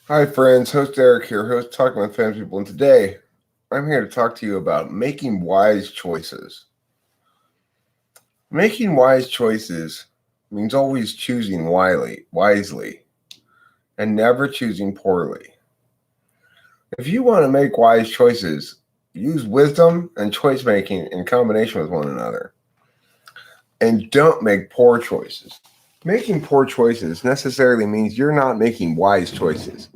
Hi, friends. Host Eric here, host Talking with Famous People, and today I'm here to talk to you about making wise choices. Making wise choices means always choosing wisely, and never choosing poorly. If you want to make wise choices, use wisdom and choice making in combination with one another, and don't make poor choices. Making poor choices necessarily means you're not making wise choices.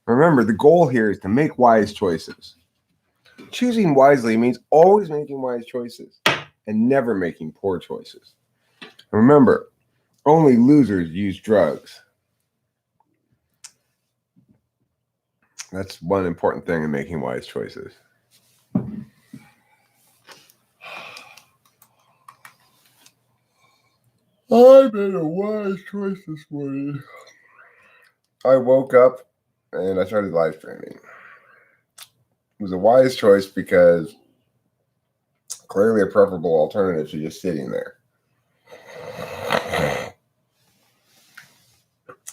Remember, the goal here is to make wise choices. Choosing wisely means always making wise choices and never making poor choices. Remember, only losers use drugs. That's one important thing in making wise choices. I made a wise choice this morning. I woke up and I started live streaming. It was a wise choice because clearly a preferable alternative to just sitting there.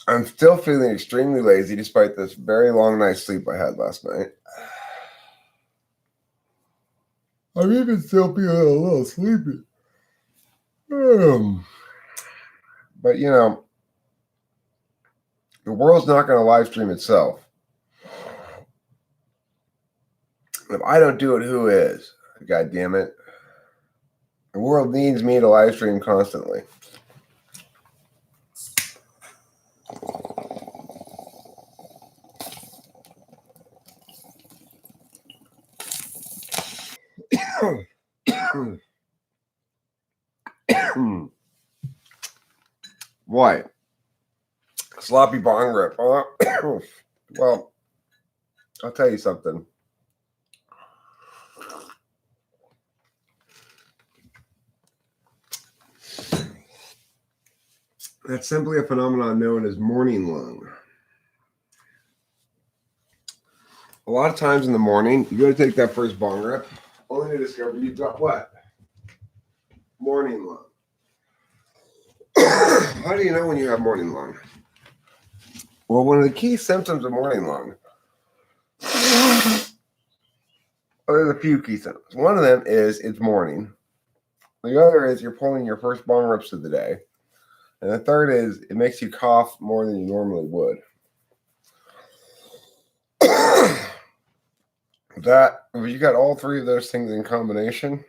I'm still feeling extremely lazy despite this very long night's sleep I had last night. I'm even still feeling a little sleepy. But the world's not going to live stream itself. If I don't do it, who is? God damn it. The world needs me to live stream constantly. What? Sloppy bong rip. Well, I'll tell you something. That's simply a phenomenon known as morning lung. A lot of times in the morning, you go to take that first bong rip, only to discover you've got what? Morning lung. How do you know when you have morning lung? Well, one of the key symptoms of morning lung, there's a few key symptoms. One of them is it's morning. The other is you're pulling your first bong rips of the day. And the third is it makes you cough more than you normally would. If you got all three of those things in combination,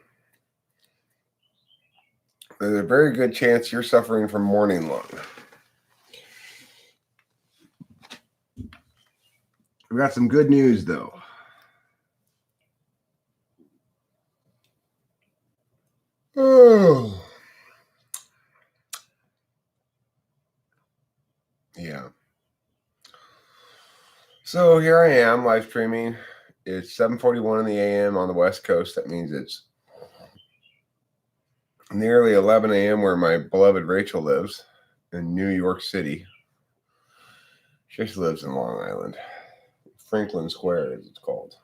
there's a very good chance you're suffering from morning lung. We got some good news though. Oh. Yeah. So here I am live streaming. It's 7:41 in the AM on the West Coast. That means it's nearly 11 a.m. where my beloved Rachel lives in New York City. She lives in Long Island. Franklin Square, as it's called.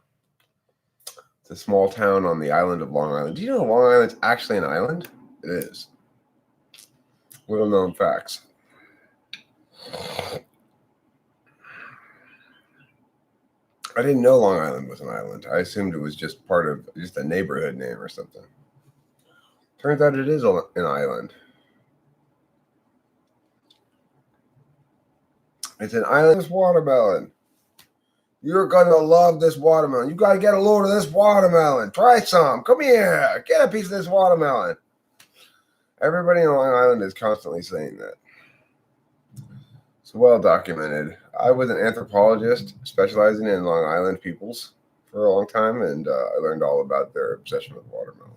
It's a small town on the island of Long Island. Do you know Long Island's actually an island? It is. Little known facts. I didn't know Long Island was an island. I assumed it was just part of just a neighborhood name or something. Turns out it is an island. It's an island. This watermelon. You're gonna love this watermelon. You gotta get a load of this watermelon. Try some. Come here. Get a piece of this watermelon. Everybody in Long Island is constantly saying that. It's well documented. I was an anthropologist specializing in Long Island peoples for a long time, and I learned all about their obsession with watermelon.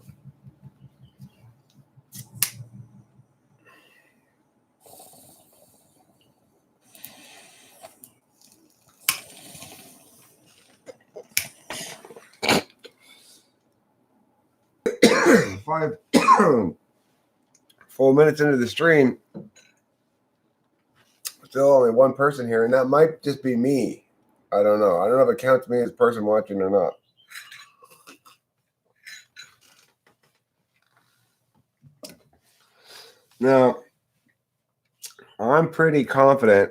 Five full minutes into the stream, still only one person here, and that might just be me. I don't know. I don't know if it counts me as a person watching or not. Now, I'm pretty confident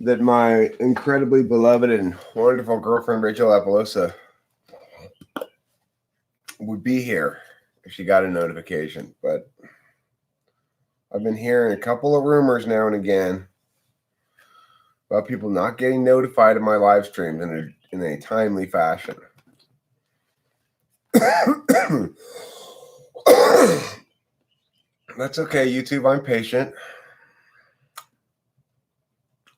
that my incredibly beloved and wonderful girlfriend Rachel Apolosa would be here if she got a notification. But I've been hearing a couple of rumors now and again about people not getting notified of my live streams in a timely fashion. That's okay, YouTube. I'm patient.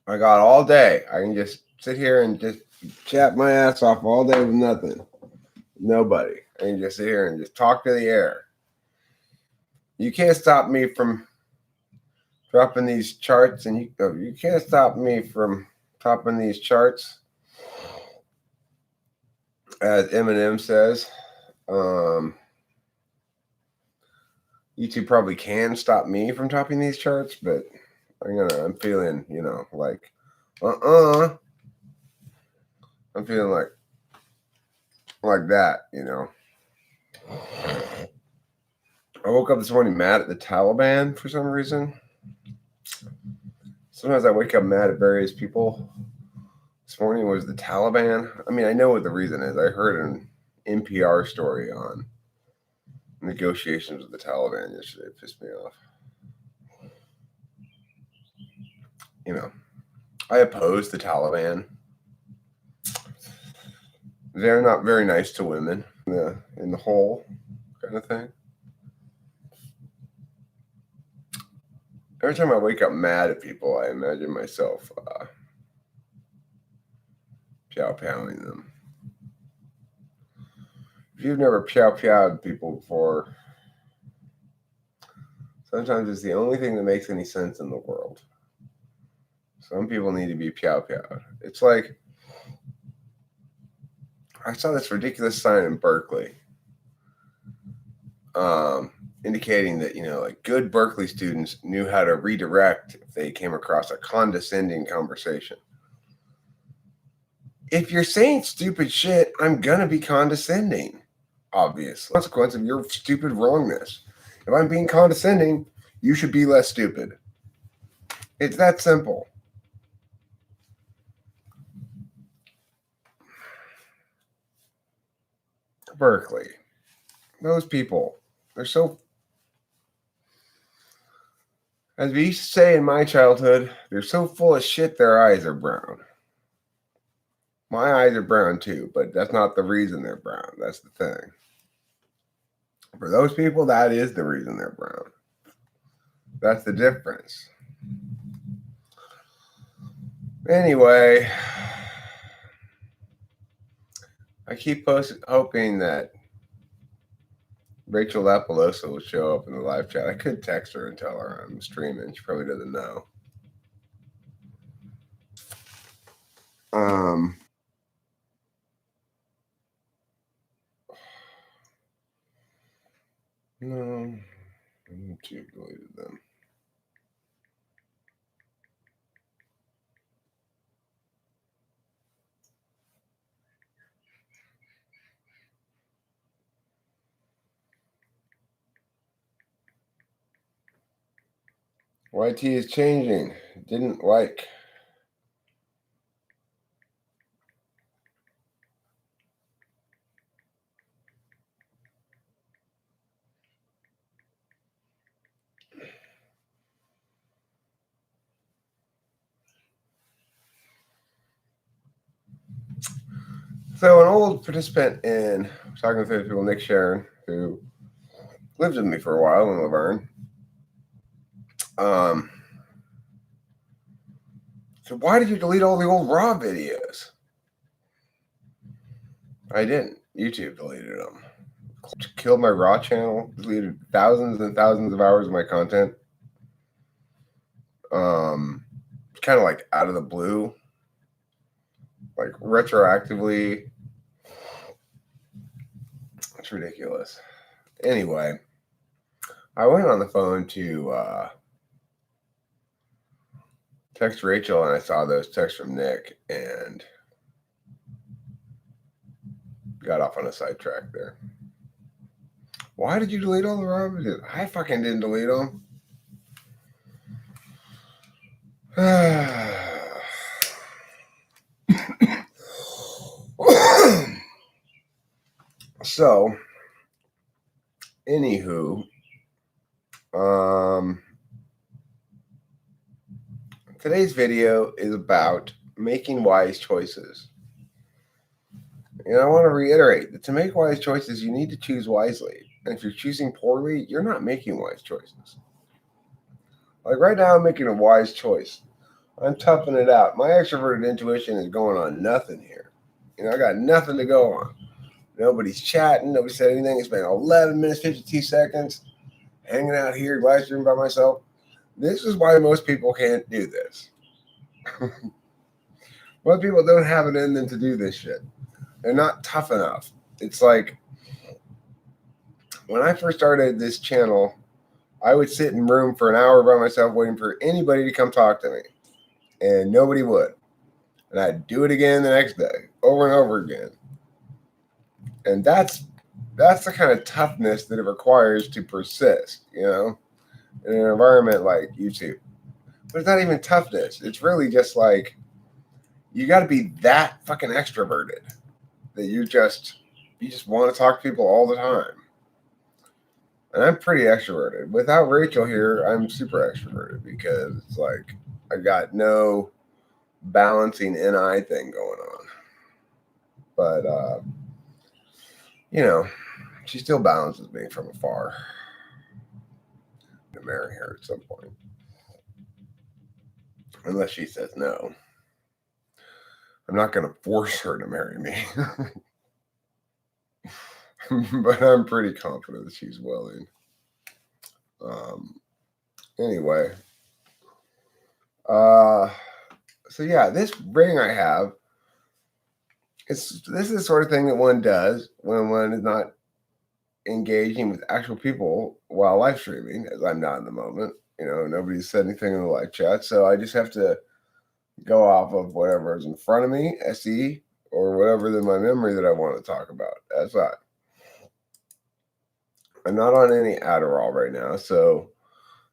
I got all day. I can just sit here and just chat my ass off all day with nothing. Nobody. I can just sit here and just talk to the air. You can't stop me from dropping these charts, and you can't stop me from topping these charts, as Eminem says. YouTube probably can stop me from topping these charts, but I'm feeling, like, I'm feeling like that, I woke up this morning mad at the Taliban for some reason. Sometimes I wake up mad at various people. This morning was the Taliban. I mean, I know what the reason is. I heard an NPR story on negotiations with the Taliban yesterday. It pissed me off. I oppose the Taliban. They're not very nice to women in the whole kind of thing. Every time I wake up mad at people, I imagine myself pow-powing them. If you've never pow-powed people before, sometimes it's the only thing that makes any sense in the world. Some people need to be pow-powed. It's like, I saw this ridiculous sign in Berkeley indicating that, like good Berkeley students knew how to redirect if they came across a condescending conversation. If you're saying stupid shit, I'm going to be condescending, obviously. Consequence of your stupid wrongness. If I'm being condescending, you should be less stupid. It's that simple. Berkeley. Those people, they're so... As we used to say in my childhood, they're so full of shit their eyes are brown. My eyes are brown too, but that's not the reason they're brown. That's the thing. For those people, that is the reason they're brown. That's the difference. Anyway, I keep hoping that Rachel Apolosa will show up in the live chat. I could text her and tell her I'm streaming. She probably doesn't know. No, YouTube deleted them. YT is changing. Didn't like. So an old participant in Talking with Famous People, Nick Sharon, who lived with me for a while in Laverne. So why did you delete all the old Raw videos? I didn't. YouTube deleted them. Killed my Raw channel. Deleted thousands and thousands of hours of my content. Kind of like out of the blue. Like retroactively. It's ridiculous. Anyway, I went on the phone to text Rachel, and I saw those texts from Nick and got off on a sidetrack there. Why did you delete all the Raw videos? I fucking didn't delete them. So, anywho, today's video is about making wise choices. And I want to reiterate that to make wise choices, you need to choose wisely. And if you're choosing poorly, you're not making wise choices. Like right now, I'm making a wise choice. I'm toughing it out. My extroverted intuition is going on nothing here. I got nothing to go on. Nobody's chatting. Nobody said anything. It's been 11 minutes, 52 seconds hanging out here, live streaming by myself. This is why most people can't do this. Most people don't have it in them to do this shit. They're not tough enough. It's like when I first started this channel, I would sit in a room for an hour by myself waiting for anybody to come talk to me. And nobody would. And I'd do it again the next day, over and over again. And that's the kind of toughness that it requires to persist, in an environment like YouTube. But it's not even toughness. It's really just like you got to be that fucking extroverted that you just want to talk to people all the time. And I'm pretty extroverted. Without Rachel here, I'm super extroverted because it's like I got no balancing NI thing going on. But she still balances me from afar. To marry her at some point. Unless she says no. I'm not going to force her to marry me. But I'm pretty confident that she's willing. Anyway. So yeah, this ring I have, this is the sort of thing that one does when one is not engaging with actual people while live streaming, as I'm not in the moment. Nobody's said anything in the live chat, so I just have to go off of whatever is in front of me, SE, or whatever's in my memory that I want to talk about. That's that. I'm not on any Adderall right now, so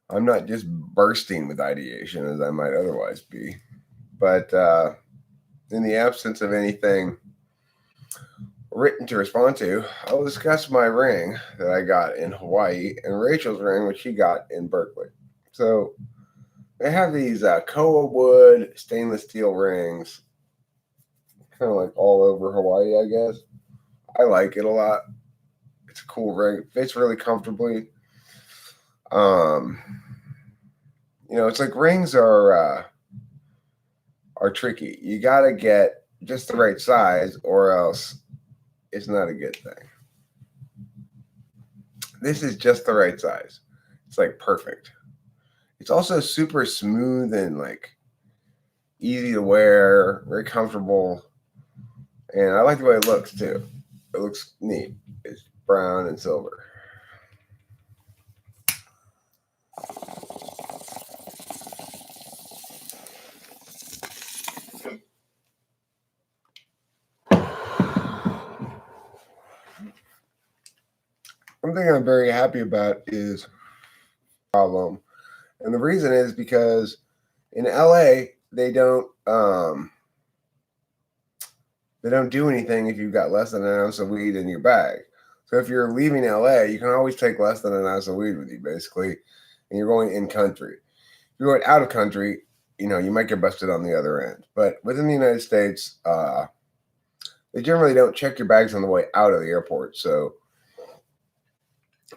I'm not just bursting with ideation as I might otherwise be. But in the absence of anything written to respond to, I'll discuss my ring that I got in Hawaii and Rachel's ring, which she got in Berkeley. So they have these koa wood stainless steel rings, kind of like all over Hawaii, I guess. I like it a lot. It's a cool ring. It fits really comfortably. It's like rings are tricky. You got to get just the right size or else it's not a good thing. This is just the right size. It's like perfect. It's also super smooth and like easy to wear, very comfortable. And I like the way it looks too. It looks neat. It's brown and silver. One thing I'm very happy about is problem. And the reason is because in LA, they don't do anything if you've got less than an ounce of weed in your bag. So if you're leaving LA, you can always take less than an ounce of weed with you, basically, and you're going in country. If you're going out of country, you might get busted on the other end. But within the United States, they generally don't check your bags on the way out of the airport, so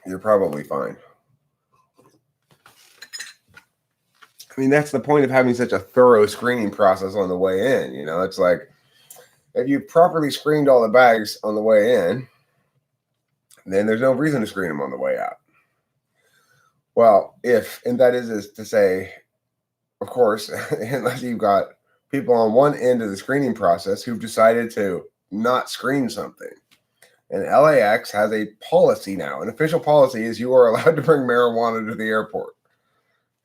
you're probably fine. I mean, that's the point of having such a thorough screening process on the way in. It's like if you properly screened all the bags on the way in, then there's no reason to screen them on the way out. Well, and that is to say, of course, unless you've got people on one end of the screening process who've decided to not screen something. And LAX has a policy now. An official policy is you are allowed to bring marijuana to the airport.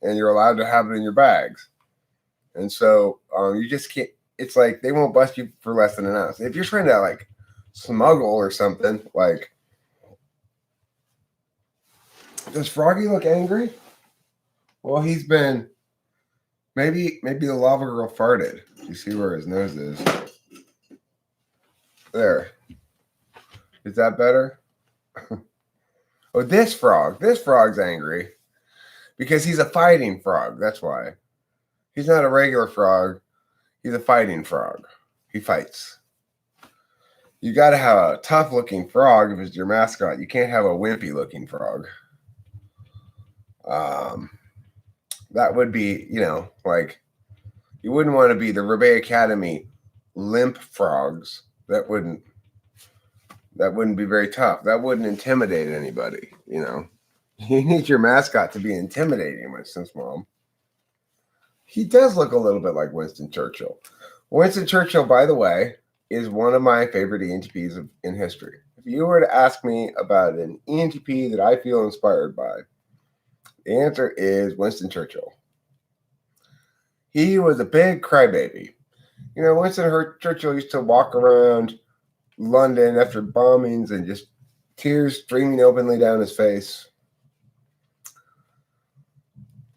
And you're allowed to have it in your bags. And so you just can't, it's like they won't bust you for less than an ounce. If you're trying to like smuggle or something, like, does Froggy look angry? Well, he's been, maybe the lava girl farted. You see where his nose is? There. Is that better? Oh, this frog. This frog's angry because he's a fighting frog. That's why. He's not a regular frog. He's a fighting frog. He fights. You got to have a tough-looking frog if it's your mascot. You can't have a wimpy-looking frog. That would be, like you wouldn't want to be the Rebay Academy limp frogs. That wouldn't be very tough. That wouldn't intimidate anybody, You need your mascot to be intimidating, Winston's mom. He does look a little bit like Winston Churchill. Winston Churchill, by the way, is one of my favorite ENTPs in history. If you were to ask me about an ENTP that I feel inspired by, the answer is Winston Churchill. He was a big crybaby. Winston Churchill used to walk around London after bombings and just tears streaming openly down his face.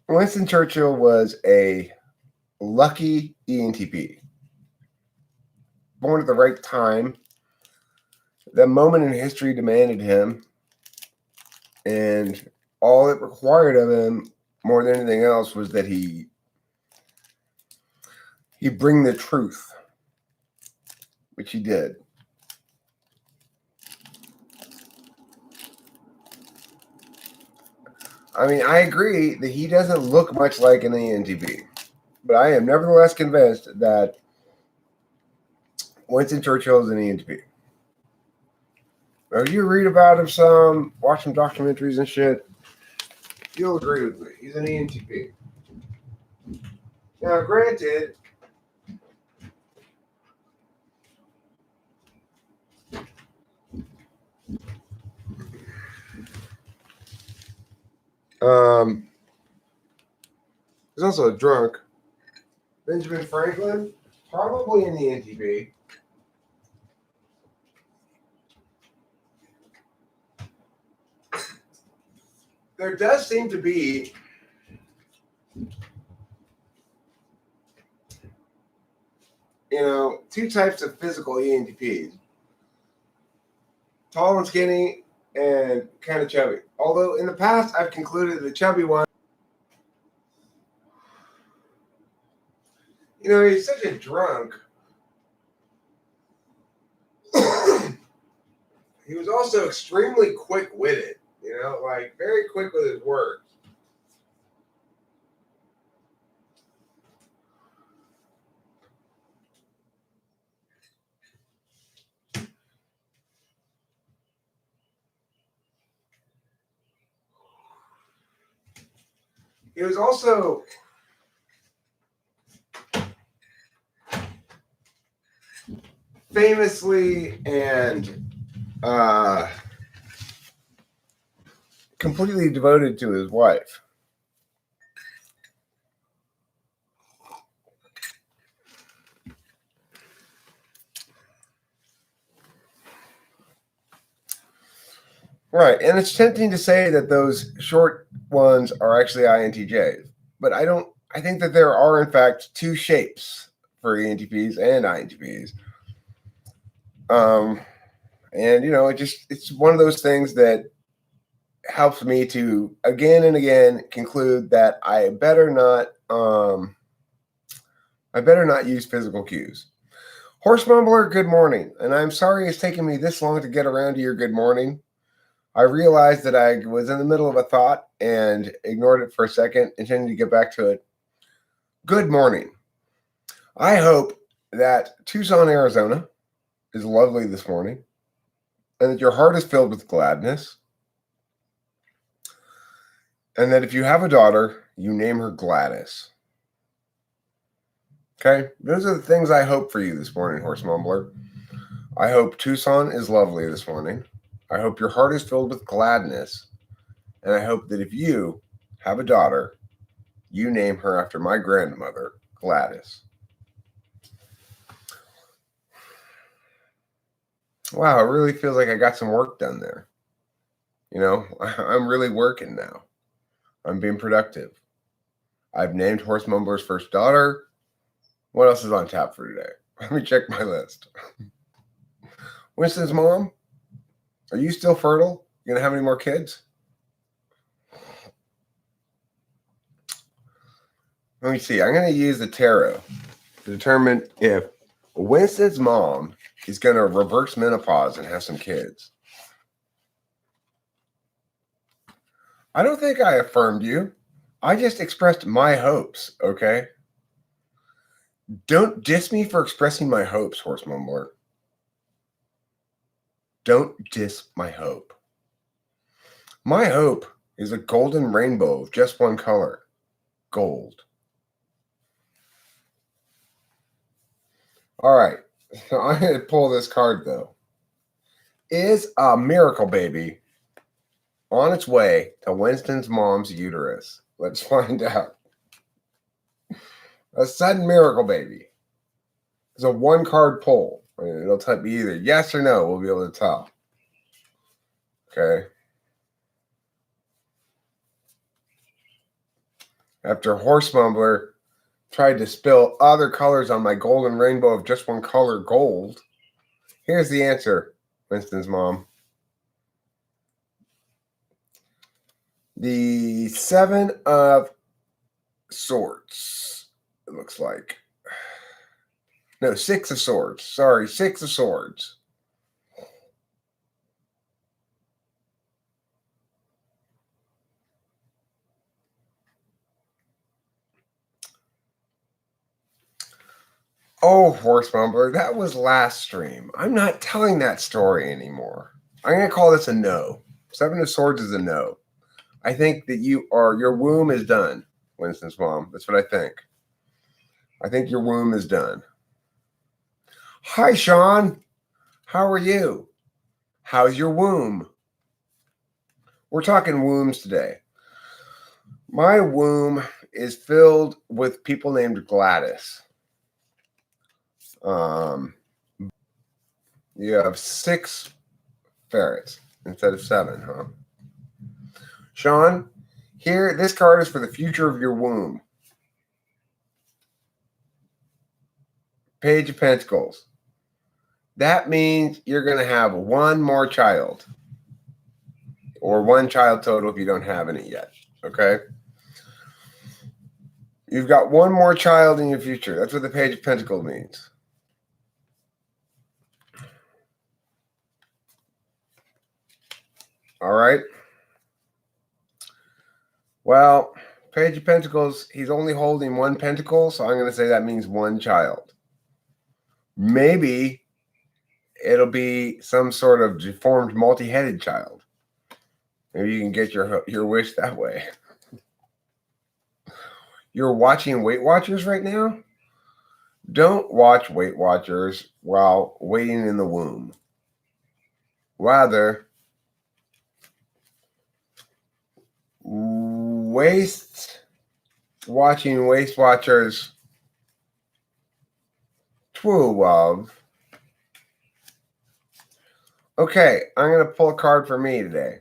Winston Churchill was a lucky ENTP. Born at the right time. The moment in history demanded him. And all it required of him, more than anything else, was that he bring the truth, which he did. I mean, I agree that he doesn't look much like an ENTP, but I am nevertheless convinced that Winston Churchill is an ENTP. Now, you read about him some, watch some documentaries and shit, you'll agree with me. He's an ENTP. Now, granted, he's also a drunk. Benjamin Franklin, probably an ENTP. There does seem to be two types of physical ENTPs. Tall and skinny and kind of chubby. Although in the past I've concluded the chubby one, he's such a drunk. He was also extremely quick-witted, like very quick with his words. He was also famously and completely devoted to his wife. Right, and it's tempting to say that those short ones are actually INTJs, but I think that there are, in fact, two shapes for ENTPs and INTPs. And it's one of those things that helps me to again and again conclude that I better not use physical cues. Horse Mumbler, good morning, and I'm sorry it's taken me this long to get around to your good morning. I realized that I was in the middle of a thought and ignored it for a second, intending to get back to it. Good morning. I hope that Tucson, Arizona is lovely this morning and that your heart is filled with gladness. And that if you have a daughter, you name her Gladys. Okay? Those are the things I hope for you this morning, Horse Mumbler. I hope Tucson is lovely this morning. I hope your heart is filled with gladness. And I hope that if you have a daughter, you name her after my grandmother, Gladys. Wow, it really feels like I got some work done there. I'm really working now. I'm being productive. I've named Horse Mumbler's first daughter. What else is on tap for today? Let me check my list. Winston's mom, Are you still fertile? You gonna have any more kids? Let me see. I'm gonna use the tarot to determine if Winston's mom is gonna reverse menopause and have some kids. I don't think I affirmed you. I just expressed my hopes, okay? Don't diss me for expressing my hopes, Horse Mumbler. Don't diss my hope. My hope is a golden rainbow of just one color, gold. All right, so I'm going to pull this card, though. Is a miracle baby on its way to Winston's mom's uterus? Let's find out. A sudden miracle baby. It's a one-card pull. It'll type me either yes or no. We'll be able to tell. Okay. After Horse Mumbler tried to spill other colors on my golden rainbow of just one color, gold, here's the answer, Winston's mom. The Seven of Swords, it looks like. No, Six of Swords. Sorry, Six of Swords. Oh, Horse Mumbler, that was last stream. I'm not telling that story anymore. I'm going to call this a no. Seven of Swords is a no. I think that your womb is done, Winston's mom. That's what I think. I think your womb is done. Hi, Sean. How are you? How's your womb? We're talking wombs today. My womb is filled with people named Gladys. You have 6 ferrets instead of 7, huh? Sean, here, this card is for the future of your womb. Page of Pentacles. That means you're going to have one more child. Or one child total if you don't have any yet. Okay? You've got one more child in your future. That's what the Page of Pentacles means. All right? Well, Page of Pentacles, he's only holding one pentacle, so I'm going to say that means one child. Maybe it'll be some sort of deformed, multi-headed child. Maybe you can get your wish that way. You're watching Weight Watchers right now? Don't watch Weight Watchers while waiting in the womb. Rather, watching Weight Watchers True Love. Okay, I'm going to pull a card for me today.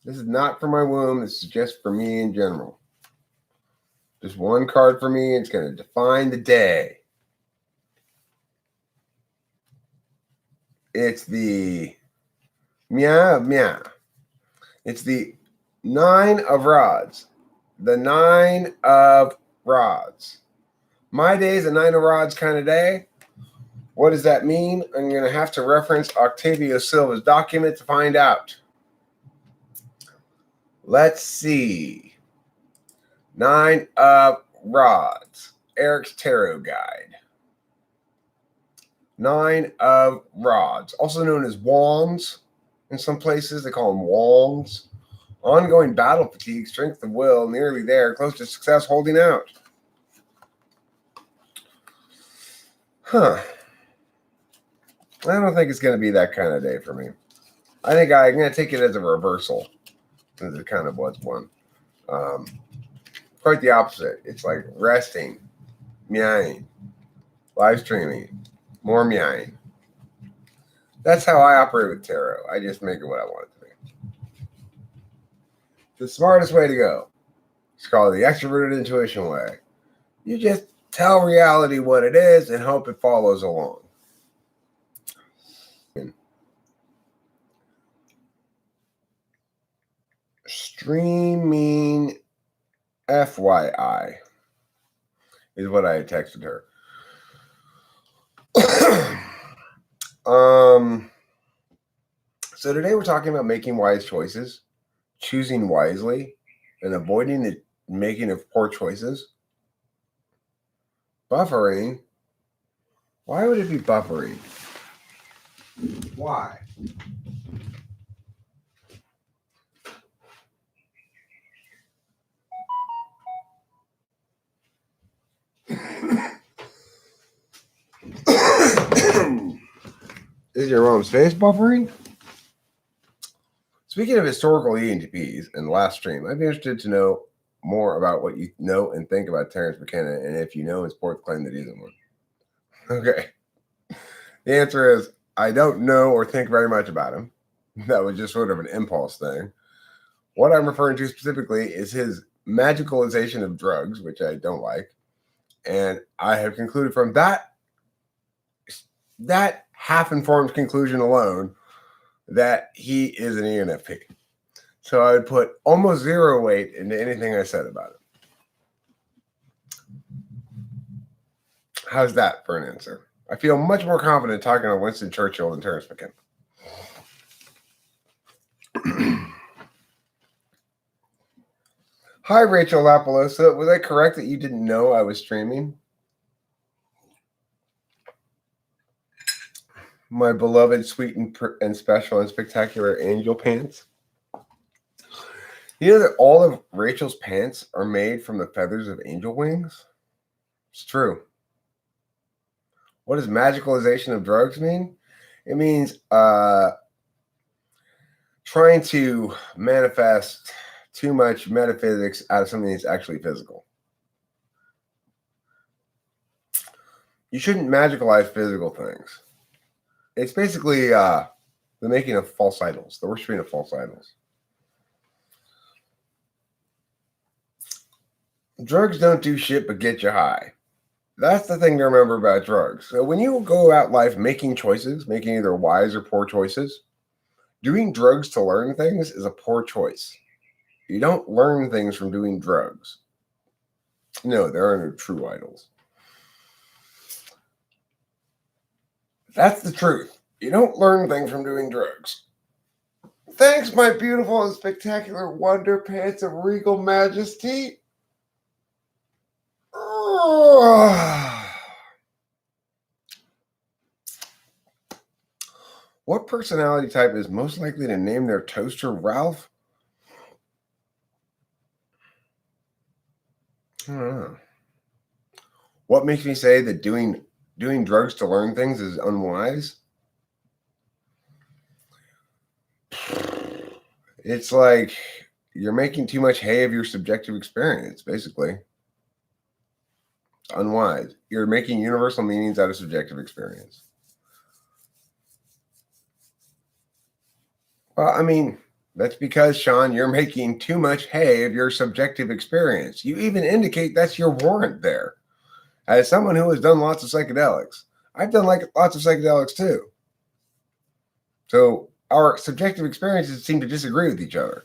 This is not for my womb. This is just for me in general. Just one card for me. It's going to define the day. It's the meow. It's the 9 of Rods. The 9 of Rods. My day is a 9 of Rods kind of day. What does that mean? I'm going to have to reference Octavio Silva's document to find out. Let's see. 9 of Rods. Eric's Tarot Guide. 9 of Rods. Also known as Wands. In some places, they call them Wands. Ongoing battle fatigue, strength of will, nearly there, close to success, holding out. Huh. I don't think it's going to be that kind of day for me. I think I'm going to take it as a reversal. Since it kind of was one. Quite the opposite. It's like resting, meowing, live streaming, more meowing. That's how I operate with tarot. I just make it what I want it to be. The smartest way to go. It's called the extroverted intuition way. You just tell reality what it is and hope it follows along. Streaming FYI is what I had texted her. So today we're talking about making wise choices, choosing wisely, and avoiding the making of poor choices. Buffering. Why would it be buffering? Why? Is your mom's face buffering? Speaking of historical ENTPs and last stream, I'd be interested to know more about what you know and think about Terence McKenna, and if you know and support the claim that he isn't one. Okay. The answer is I don't know or think very much about him. That was just sort of an impulse thing. What I'm referring to specifically is his magicalization of drugs, which I don't like. And I have concluded from that half-informed conclusion alone that he is an ENFP. So I would put almost zero weight into anything I said about it. How's that for an answer? I feel much more confident talking to Winston Churchill than Terence McKenna. Hi, Rachel Lapalosa. Was I correct that you didn't know I was streaming? My beloved, sweet, and special and spectacular angel pants. You know that all of Rachel's pants are made from the feathers of angel wings? It's true. What does magicalization of drugs mean? It means trying to manifest too much metaphysics out of something that's actually physical. You shouldn't magicalize physical things. It's basically the making of false idols, the worshiping of false idols. Drugs don't do shit but get you high. That's the thing to remember about drugs. So when you go out life making choices, making either wise or poor choices, doing drugs to learn things is a poor choice. You don't learn things from doing drugs. No, there are no true idols. That's the truth. You don't learn things from doing drugs. Thanks, my beautiful and spectacular wonder pants of regal majesty. What personality type is most likely to name their toaster Ralph? I don't know. What makes me say that doing drugs to learn things is unwise? It's like you're making too much hay of your subjective experience, basically. It's unwise. You're making universal meanings out of subjective experience. Well, I mean, that's because, Sean, you're making too much hay of your subjective experience. You even indicate that's your warrant there. As someone who has done lots of psychedelics, I've done lots of psychedelics too. So our subjective experiences seem to disagree with each other.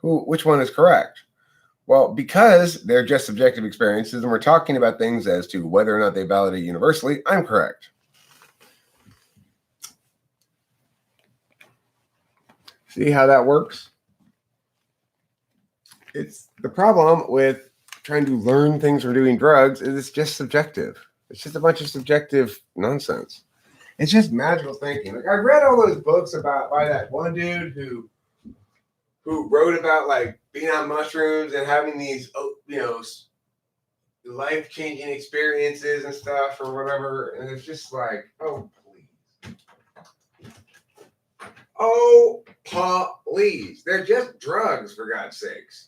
Which one is correct? Well, because they're just subjective experiences and we're talking about things as to whether or not they validate universally, I'm correct. See how that works? It's the problem with trying to learn things from doing drugs is it's just subjective. It's just a bunch of subjective nonsense. It's just magical thinking. Like I read all those books by that one dude who wrote about like being on mushrooms and having these life-changing experiences and stuff or whatever, and it's just like, oh please. Oh please. They're just drugs, for God's sakes.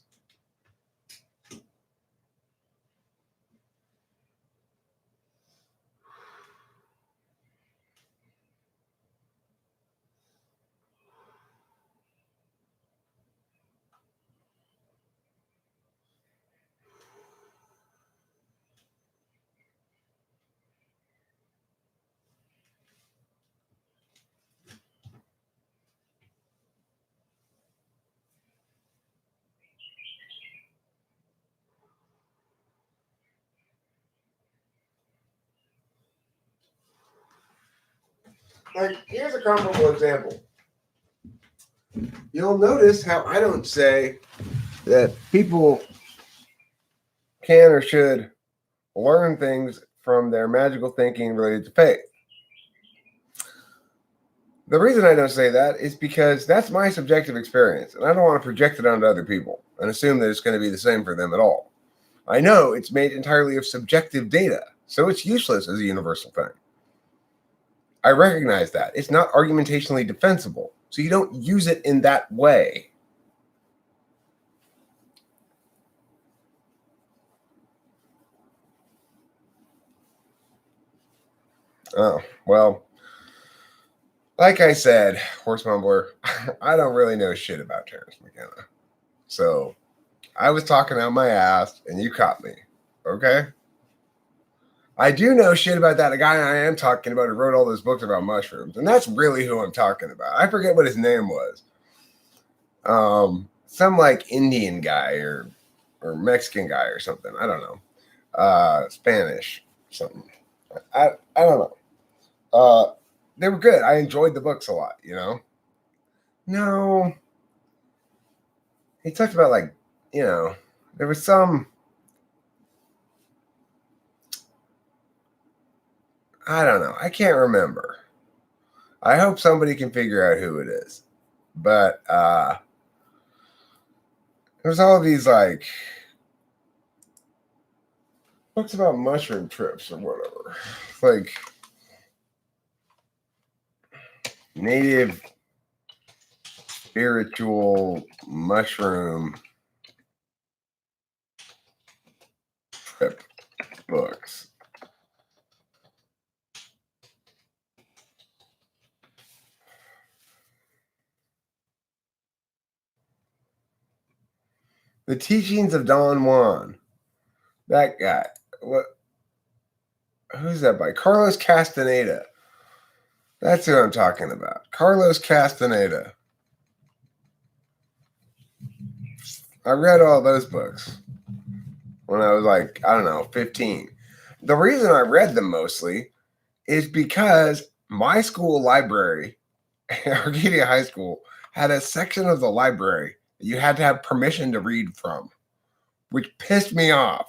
Like, here's a comparable example. You'll notice how I don't say that people can or should learn things from their magical thinking related to faith. The reason I don't say that is because that's my subjective experience, and I don't want to project it onto other people and assume that it's going to be the same for them at all. I know it's made entirely of subjective data, so it's useless as a universal thing. I recognize that. It's not argumentationally defensible, so you don't use it in that way. Oh, well, like I said, Horse Mumbler, I don't really know shit about Terence McKenna. So I was talking out my ass and you caught me. Okay? I do know shit about that guy I am talking about who wrote all those books about mushrooms. And that's really who I'm talking about. I forget what his name was. Some like Indian guy or Mexican guy or something. I don't know. Spanish something. I don't know. They were good. I enjoyed the books a lot, you know? No. He talked about, like, you know, there was some, I don't know. I can't remember. I hope somebody can figure out who it is. But there's all these, like, books about mushroom trips or whatever. Like, native spiritual mushroom trip books. The Teachings of Don Juan. That guy. What? Who's that by? Carlos Castaneda. That's who I'm talking about. Carlos Castaneda. I read all those books when I was like, I don't know, 15. The reason I read them mostly is because my school library, Arcadia High School, had a section of the library that you had to have permission to read from, which pissed me off.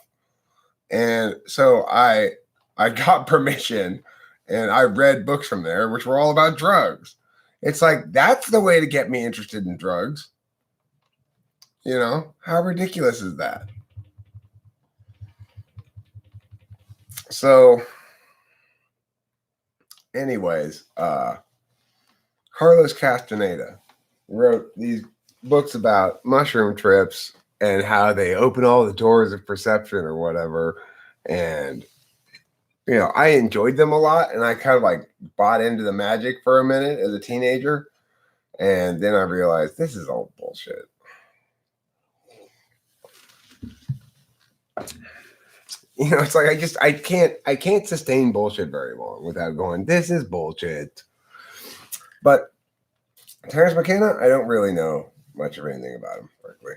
And so I got permission and I read books from there, which were all about drugs. It's like, that's the way to get me interested in drugs. You know, how ridiculous is that? So, anyways, Carlos Castaneda wrote these books about mushroom trips and how they open all the doors of perception or whatever. And, you know, I enjoyed them a lot and I kind of like bought into the magic for a minute as a teenager. And then I realized this is all bullshit. You know, it's like I can't sustain bullshit very long without going, this is bullshit. But Terence McKenna, I don't really know much of anything about him, frankly.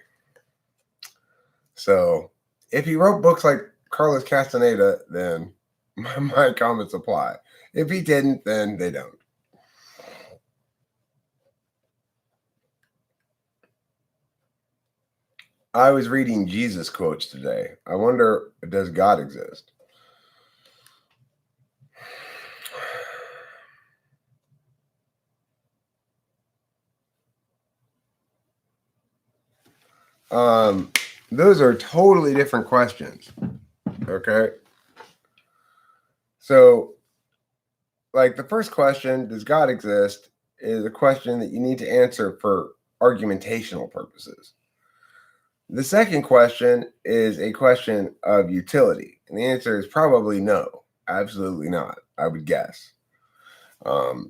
So if he wrote books like Carlos Castaneda, then my comments apply. If he didn't, then they don't. I was reading Jesus quotes today. I wonder, does God exist? Those are totally different questions. Okay. So, like the first question, does God exist, is a question that you need to answer for argumentational purposes. The second question is a question of utility. And the answer is probably no, absolutely not, I would guess. That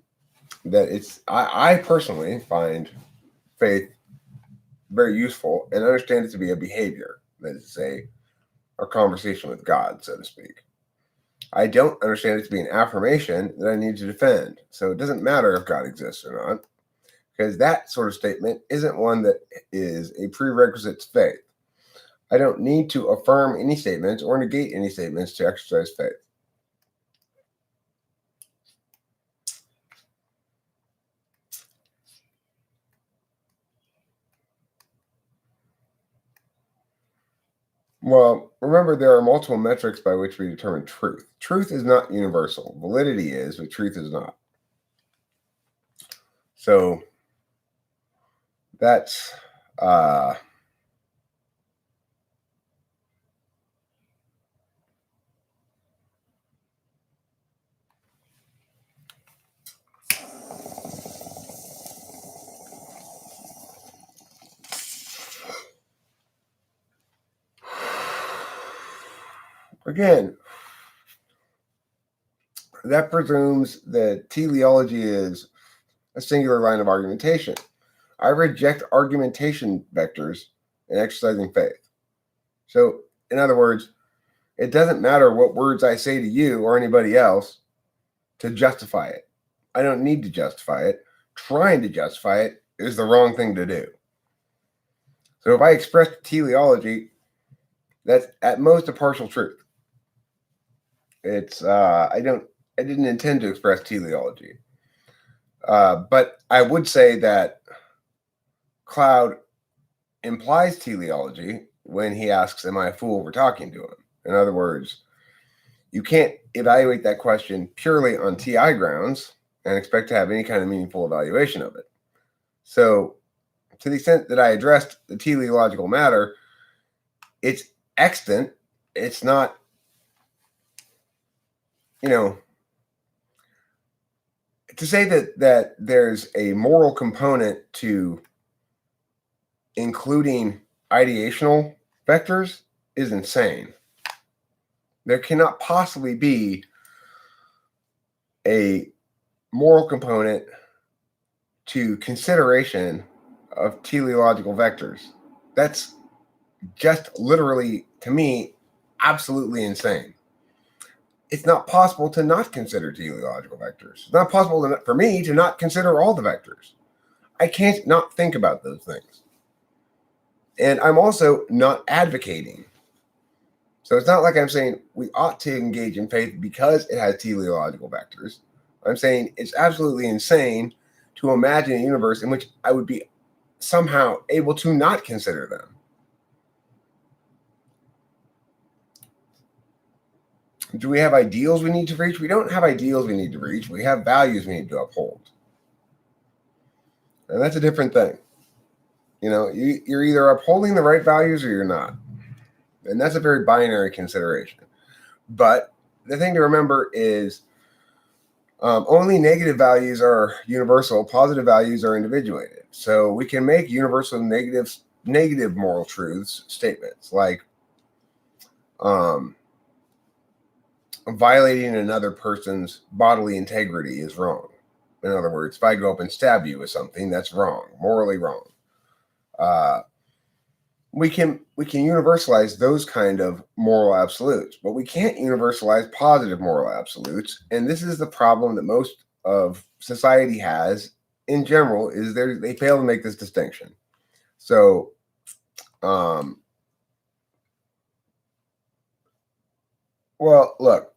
it's, I personally find faith very useful and understand it to be a behavior, that is a conversation with God, so to speak. I don't understand it to be an affirmation that I need to defend. So it doesn't matter if God exists or not, because that sort of statement isn't one that is a prerequisite to faith. I don't need to affirm any statements or negate any statements to exercise faith. Well, remember, there are multiple metrics by which we determine truth. Truth is not universal. Validity is, but truth is not. So that's again, that presumes that teleology is a singular line of argumentation. I reject argumentation vectors in exercising faith. So, in other words, it doesn't matter what words I say to you or anybody else to justify it. I don't need to justify it. Trying to justify it is the wrong thing to do. So if I express teleology, that's at most a partial truth. It's I didn't intend to express teleology. But I would say that Cloud implies teleology when he asks, am I a fool for talking to him? In other words, you can't evaluate that question purely on TI grounds and expect to have any kind of meaningful evaluation of it. So to the extent that I addressed the teleological matter, it's extant. It's not, to say that there's a moral component to including ideational vectors is insane. There cannot possibly be a moral component to consideration of teleological vectors. That's just literally, to me, absolutely insane. It's not possible to not consider teleological vectors. It's not possible for me to not consider all the vectors. I can't not think about those things. And I'm also not advocating. So it's not like I'm saying we ought to engage in faith because it has teleological vectors. I'm saying it's absolutely insane to imagine a universe in which I would be somehow able to not consider them. Do we have ideals we need to reach? We don't have ideals we need to reach. We have values we need to uphold. And that's a different thing. You're either upholding the right values or you're not. And that's a very binary consideration. But the thing to remember is only negative values are universal. Positive values are individuated. So we can make universal negative moral truths statements like violating another person's bodily integrity is wrong. In other words, if I go up and stab you with something, that's wrong, morally wrong. We can universalize those kind of moral absolutes, but we can't universalize positive moral absolutes. And this is the problem that most of society has in general, is they fail to make this distinction. So, well, look,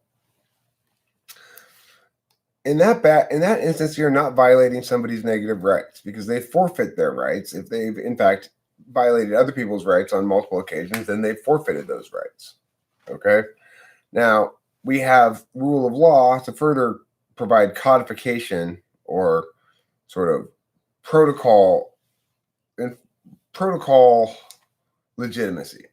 in that instance, you're not violating somebody's negative rights because they forfeit their rights. If they've in fact violated other people's rights on multiple occasions, then they forfeited those rights. Okay. Now we have rule of law to further provide codification or sort of protocol legitimacy.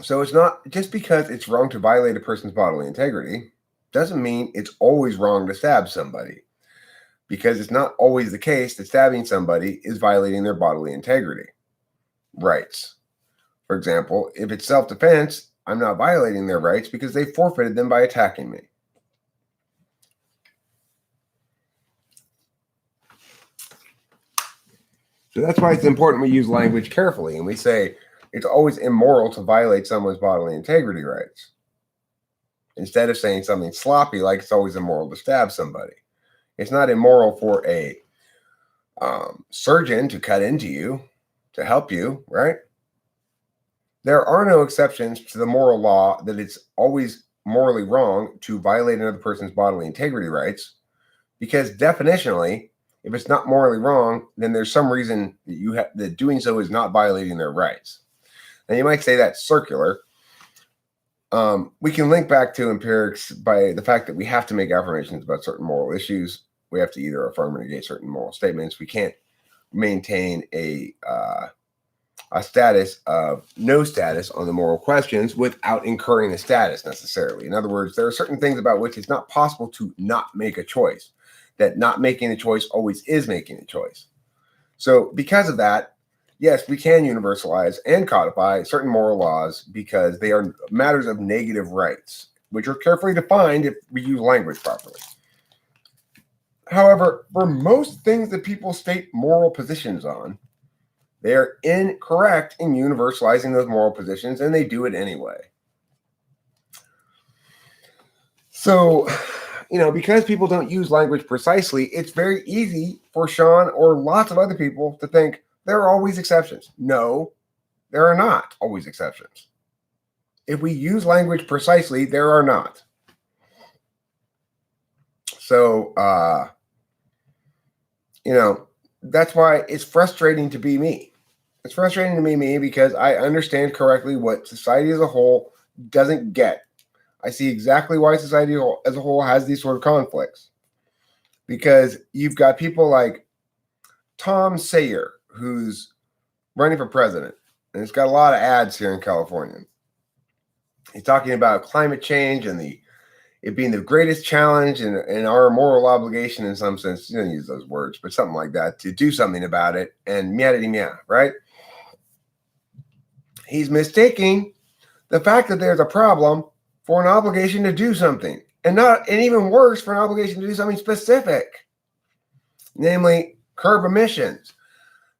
So it's not just because it's wrong to violate a person's bodily integrity doesn't mean it's always wrong to stab somebody, because it's not always the case that stabbing somebody is violating their bodily integrity rights. For example, if it's self-defense, I'm not violating their rights because they forfeited them by attacking me. So that's why it's important we use language carefully, and we say it's always immoral to violate someone's bodily integrity rights, instead of saying something sloppy like it's always immoral to stab somebody. It's not immoral for a surgeon to cut into you to help you, right? There are no exceptions to the moral law that it's always morally wrong to violate another person's bodily integrity rights, because definitionally, if it's not morally wrong, then there's some reason that that doing so is not violating their rights. Now, you might say that's circular. We can link back to empirics by the fact that we have to make affirmations about certain moral issues. We have to either affirm or negate certain moral statements. We can't maintain a status of no status on the moral questions without incurring a status necessarily. In other words, there are certain things about which it's not possible to not make a choice, that not making a choice always is making a choice. So because of that, yes, we can universalize and codify certain moral laws because they are matters of negative rights, which are carefully defined if we use language properly. However, for most things that people state moral positions on, they are incorrect in universalizing those moral positions, and they do it anyway. So, because people don't use language precisely, it's very easy for Sean or lots of other people to think there are always exceptions. No, there are not always exceptions. If we use language precisely, there are not. So, that's why it's frustrating to be me. It's frustrating to be me because I understand correctly what society as a whole doesn't get. I see exactly why society as a whole has these sort of conflicts. Because you've got people like Tom Sayer, who's running for president, and he's got a lot of ads here in California. He's talking about climate change and it being the greatest challenge and our moral obligation in some sense. You don't use those words, but something like that, to do something about it, and meow, right? He's mistaking the fact that there's a problem for an obligation to do something, and even worse, for an obligation to do something specific, namely curb emissions.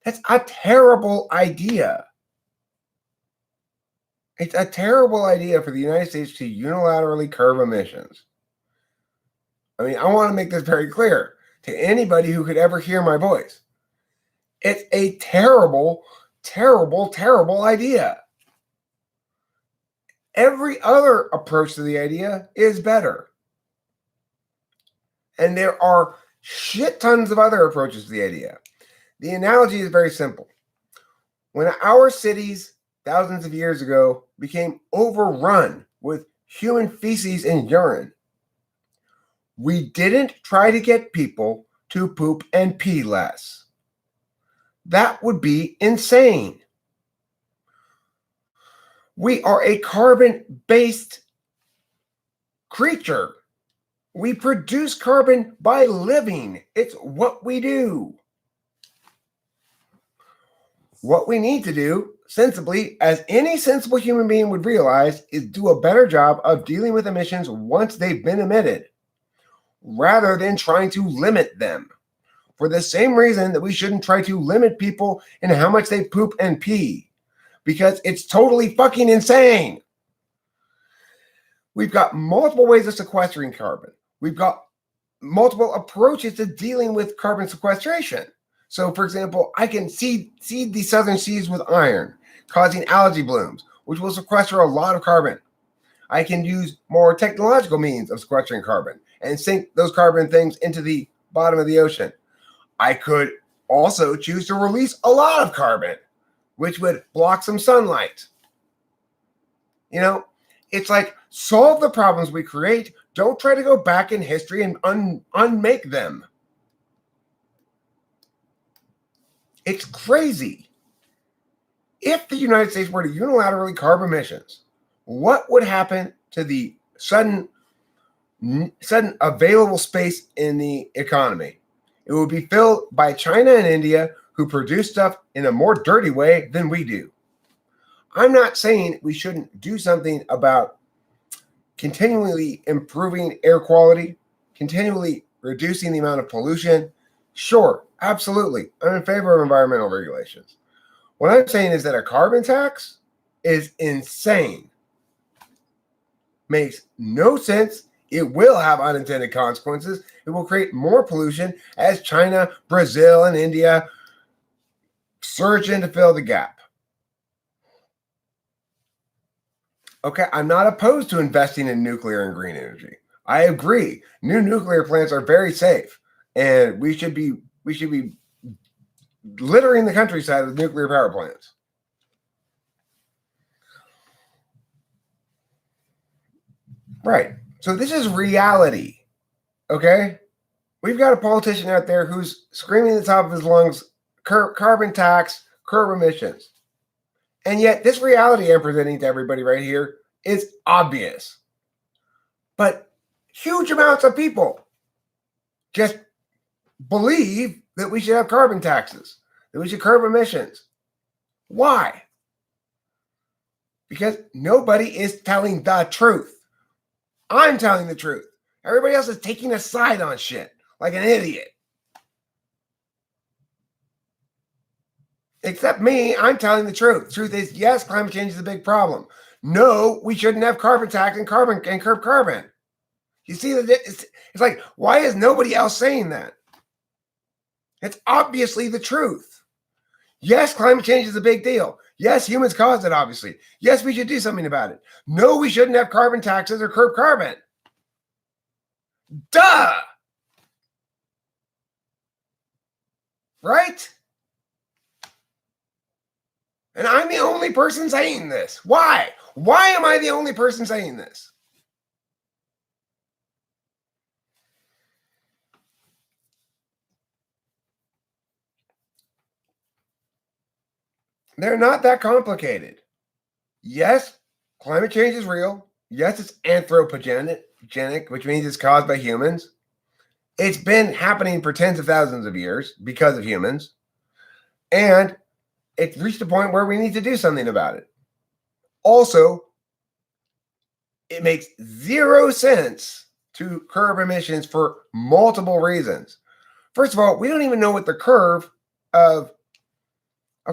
That's a terrible idea. It's a terrible idea for the United States to unilaterally curb emissions. I mean, I want to make this very clear to anybody who could ever hear my voice. It's a terrible, terrible, terrible idea. Every other approach to the idea is better. And there are shit tons of other approaches to the idea. The analogy is very simple. When our cities thousands of years ago became overrun with human feces and urine, we didn't try to get people to poop and pee less. That would be insane. We are a carbon-based creature. We produce carbon by living. It's what we do. What we need to do, sensibly, as any sensible human being would realize, is do a better job of dealing with emissions once they've been emitted, rather than trying to limit them. For the same reason that we shouldn't try to limit people in how much they poop and pee, because it's totally fucking insane. We've got multiple ways of sequestering carbon. We've got multiple approaches to dealing with carbon sequestration. So, for example, I can seed the southern seas with iron, causing algae blooms, which will sequester a lot of carbon. I can use more technological means of sequestering carbon and sink those carbon things into the bottom of the ocean. I could also choose to release a lot of carbon, which would block some sunlight. It's like, solve the problems we create. Don't try to go back in history and unmake them. It's crazy. If the United States were to unilaterally curb emissions, what would happen to the sudden available space in the economy? It would be filled by China and India, who produce stuff in a more dirty way than we do. I'm not saying we shouldn't do something about continually improving air quality, continually reducing the amount of pollution. Sure, absolutely. I'm in favor of environmental regulations. What I'm saying is that a carbon tax is insane. Makes no sense. It will have unintended consequences. It will create more pollution as China, Brazil, and India surge in to fill the gap. Okay, I'm not opposed to investing in nuclear and green energy. I agree. New nuclear plants are very safe, and we should be littering the countryside with nuclear power plants. Right. So this is reality. Okay? We've got a politician out there who's screaming at the top of his lungs, carbon tax, curb emissions. And yet this reality I'm presenting to everybody right here is obvious. But huge amounts of people just believe that we should have carbon taxes, that we should curb emissions. Why? Because nobody is telling the truth. I'm telling the truth. Everybody else is taking a side on shit like an idiot. Except me, I'm telling the truth. The truth is, yes, climate change is a big problem. No, we shouldn't have carbon tax and curb carbon. You see that it's like, why is nobody else saying that? It's obviously the truth. Yes, climate change is a big deal. Yes, humans caused it, obviously. Yes, we should do something about it. No, we shouldn't have carbon taxes or curb carbon. Duh! Right? And I'm the only person saying this. Why? Why am I the only person saying this? They're not that complicated. Yes, climate change is real. Yes, it's anthropogenic, which means it's caused by humans. It's been happening for tens of thousands of years because of humans. And it's reached a point where we need to do something about it. Also, it makes zero sense to curb emissions for multiple reasons. First of all, we don't even know what the curve of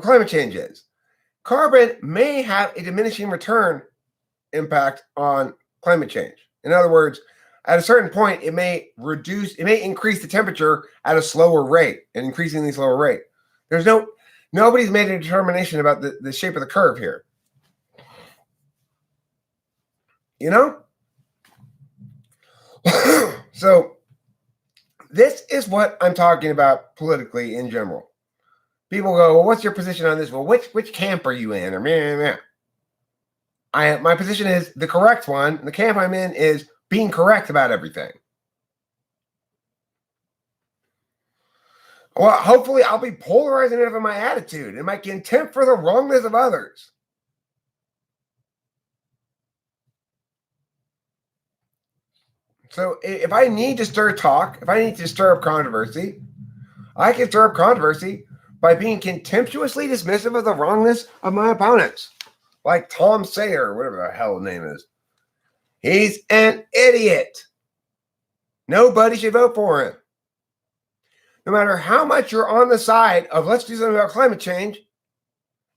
climate change is. Carbon may have a diminishing return impact on climate change. In other words, at a certain point, it may increase the temperature at a slower rate, an increasingly slower rate. Nobody's made a determination about the shape of the curve here. You know? So this is what I'm talking about politically in general. People go, well, what's your position on this? Well, which camp are you in? Or meh. My position is the correct one. The camp I'm in is being correct about everything. Well, hopefully I'll be polarizing enough in my attitude and my contempt for the wrongness of others. So if I need to stir talk, if I need to stir up controversy, I can stir up controversy by being contemptuously dismissive of the wrongness of my opponents. Like Tom Sayer, whatever the hell his name is. He's an idiot. Nobody should vote for him. No matter how much you're on the side of let's do something about climate change,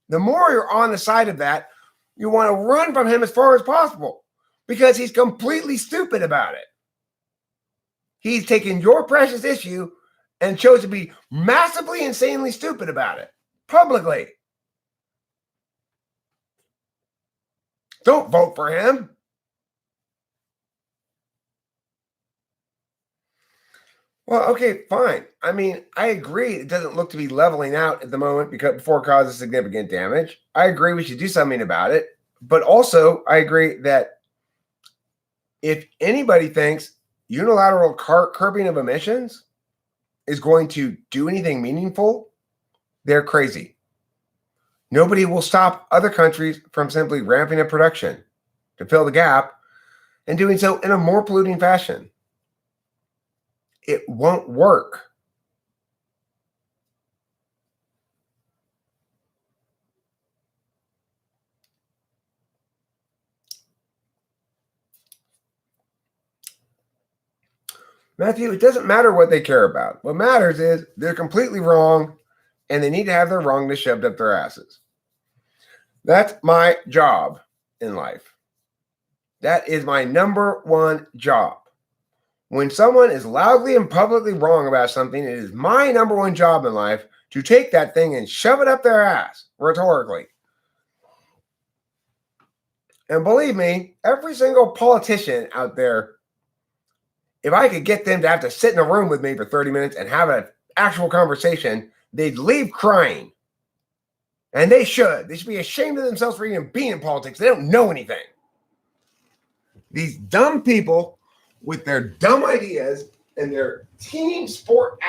the more you're on the side of that, you want to run from him as far as possible because he's completely stupid about it. He's taken your precious issue and chose to be massively, insanely stupid about it publicly. Don't vote for him. Well, okay, fine. I mean, I agree it doesn't look to be leveling out at the moment before it causes significant damage. I agree we should do something about it. But also, I agree that if anybody thinks unilateral curbing of emissions is going to do anything meaningful, they're crazy. Nobody will stop other countries from simply ramping up production to fill the gap and doing so in a more polluting fashion. It won't work. Matthew, it doesn't matter what they care about. What matters is they're completely wrong and they need to have their wrongness shoved up their asses. That's my job in life. That is my number one job. When someone is loudly and publicly wrong about something, it is my number one job in life to take that thing and shove it up their ass, rhetorically. And believe me, every single politician out there, if I could get them to have to sit in a room with me for 30 minutes and have an actual conversation, they'd leave crying. And they should. They should be ashamed of themselves for even being in politics. They don't know anything. These dumb people with their dumb ideas and their team sport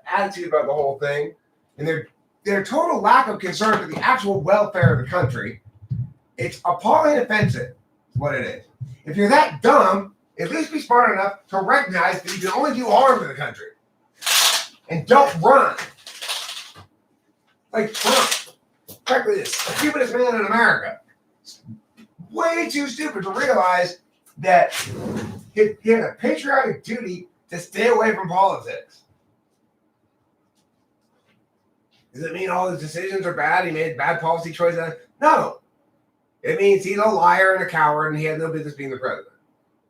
attitude about the whole thing, and their total lack of concern for the actual welfare of the country, it's appalling offensive, is what it is. If you're that dumb, at least be smart enough to recognize that you can only do harm to the country. And don't run. Like Trump. Frankly, the stupidest man in America. Way too stupid to realize that he had a patriotic duty to stay away from politics. Does it mean all his decisions are bad? He made bad policy choices? No. It means he's a liar and a coward, and he had no business being the president.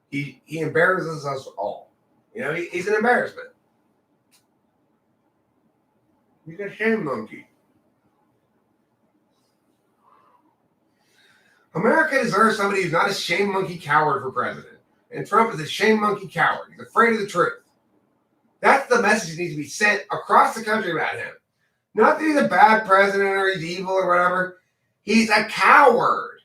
He embarrasses us all. You know, he's an embarrassment. He's a shame monkey. America deserves somebody who's not a shame monkey coward for president. And Trump is a shame monkey coward. He's afraid of the truth. That's the message that needs to be sent across the country about him. Not that he's a bad president or he's evil or whatever. He's a coward.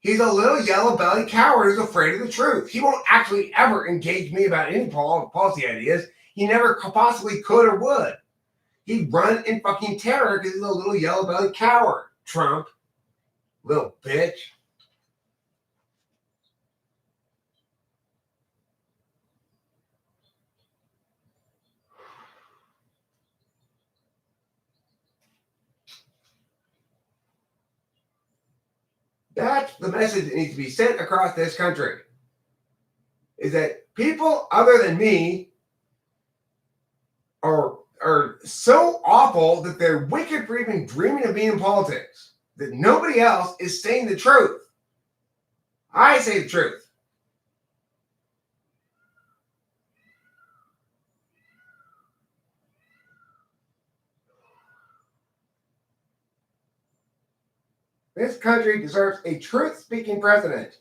He's a little yellow-bellied coward who's afraid of the truth. He won't actually ever engage me about any policy ideas. He never possibly could or would. He'd run in fucking terror because he's a little yellow-bellied coward. Trump. Little bitch. That's the message that needs to be sent across this country. Is that people other than me are so awful that they're wicked for even dreaming of being in politics. That nobody else is saying the truth. I say the truth. This country deserves a truth-speaking president.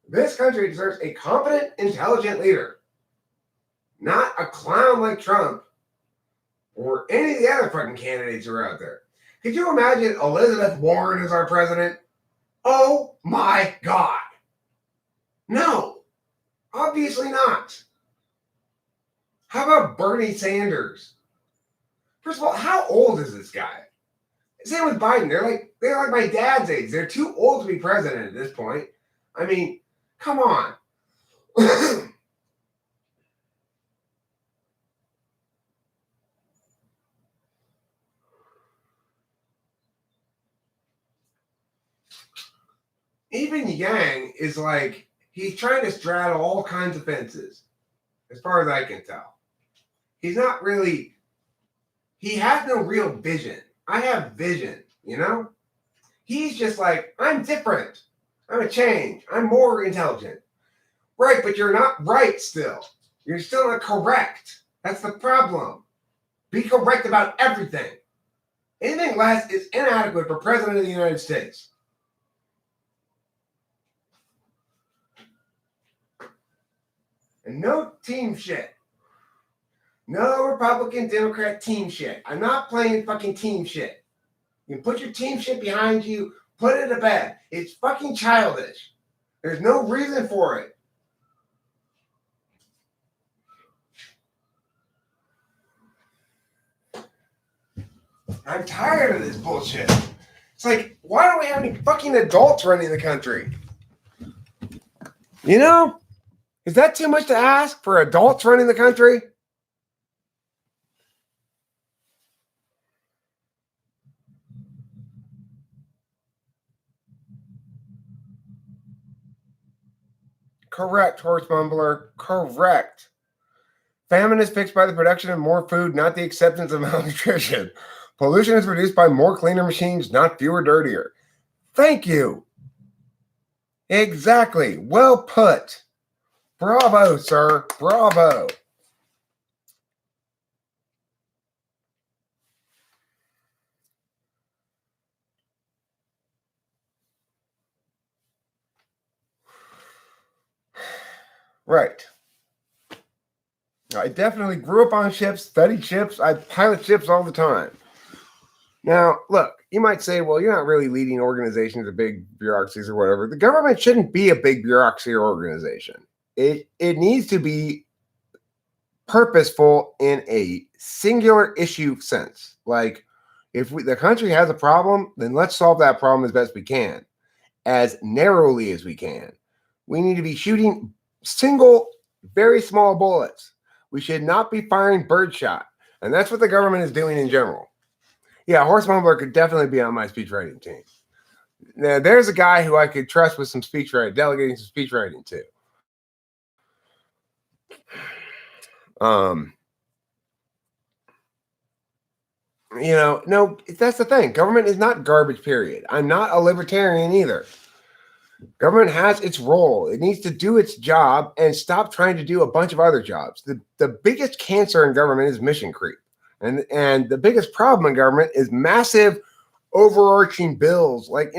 This country deserves a competent, intelligent leader. Not a clown like Trump or any of the other fucking candidates who are out there. Could you imagine Elizabeth Warren as our president? Oh my God. No, obviously not. How about Bernie Sanders? First of all, how old is this guy? Same with Biden. They're like my dad's age. They're too old to be president at this point. I mean, come on. Even Yang is like, he's trying to straddle all kinds of fences, as far as I can tell. He's not really, he has no real vision. I have vision, you know? He's just like, I'm different. I'm a change. I'm more intelligent. Right, but you're not right still. You're still not correct. That's the problem. Be correct about everything. Anything less is inadequate for President of the United States. And no team shit. No Republican, Democrat team shit. I'm not playing fucking team shit. You can put your team shit behind you, put it to bed. It's fucking childish. There's no reason for it. I'm tired of this bullshit. It's like, why don't we have any fucking adults running the country? You know? Is that too much to ask for adults running the country? Correct, horse mumbler. Correct. Famine is fixed by the production of more food, not the acceptance of malnutrition. Pollution is reduced by more cleaner machines, not fewer dirtier. Thank you. Exactly. Well put. Bravo, sir. Bravo. Right. I definitely grew up on ships, studied ships. I pilot ships all the time. Now, look, you might say, well, you're not really leading organizations or big bureaucracies or whatever. The government shouldn't be a big bureaucracy or organization. It needs to be purposeful in a singular issue sense. Like, if the country has a problem, then let's solve that problem as best we can, as narrowly as we can. We need to be shooting single, very small bullets. We should not be firing birdshot. And that's what the government is doing in general. Yeah, Horst Mumbler could definitely be on my speechwriting team. Now, there's a guy who I could trust with some speechwriting, delegating some speechwriting to. No, that's the thing. Government is not garbage, period. I'm not a libertarian either. Government has its role. It needs to do its job and stop trying to do a bunch of other jobs. The biggest cancer in government is mission creep. And the biggest problem in government is massive overarching bills. Like,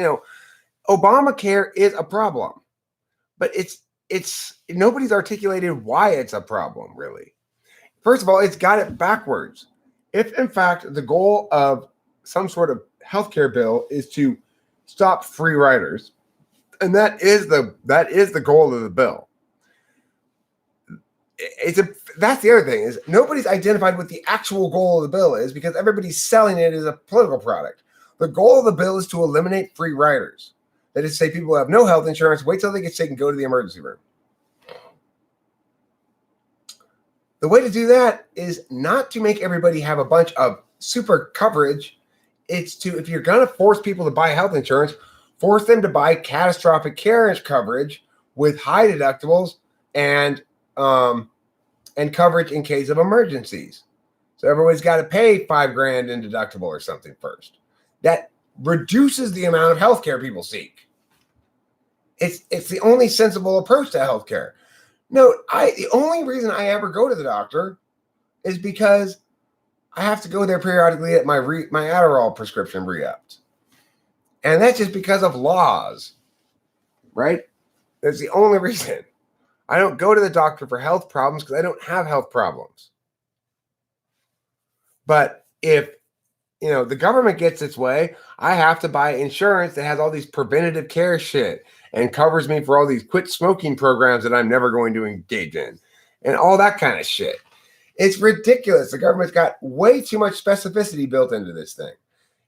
Obamacare is a problem, but it's nobody's articulated why it's a problem, really. First of all, it's got it backwards. If in fact the goal of some sort of healthcare bill is to stop free riders, and that is the goal of the bill. That's the other thing, is nobody's identified what the actual goal of the bill is, because everybody's selling it as a political product. The goal of the bill is to eliminate free riders. That is to say, people who have no health insurance, wait till they get sick and go to the emergency room. The way to do that is not to make everybody have a bunch of super coverage. It's to, if you're going to force people to buy health insurance, force them to buy catastrophic care coverage with high deductibles and coverage in case of emergencies. So everybody's got to pay $5,000 in deductible or something first. That reduces the amount of healthcare people seek. It's the only sensible approach to healthcare. No, the only reason I ever go to the doctor is because I have to go there periodically at my Adderall prescription re-upped. And that's just because of laws, right? That's the only reason. I don't go to the doctor for health problems because I don't have health problems. But if, the government gets its way, I have to buy insurance that has all these preventative care shit and covers me for all these quit smoking programs that I'm never going to engage in and all that kind of shit. It's ridiculous. The government's got way too much specificity built into this thing.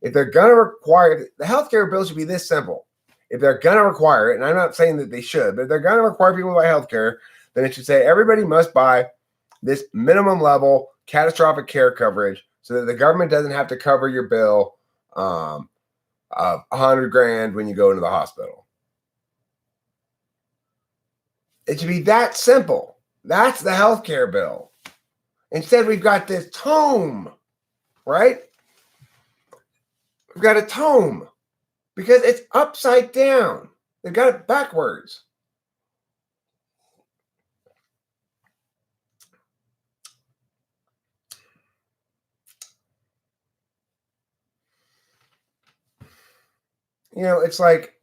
If they're going to require, the healthcare bill should be this simple. If they're going to require it, and I'm not saying that they should, but if they're going to require people to buy healthcare, then it should say everybody must buy this minimum level catastrophic care coverage so that the government doesn't have to cover your bill of $100,000 when you go into the hospital. It should be that simple. That's the healthcare bill. Instead, we've got this tome, right? We've got a tome because it's upside down. They've got it backwards. It's like,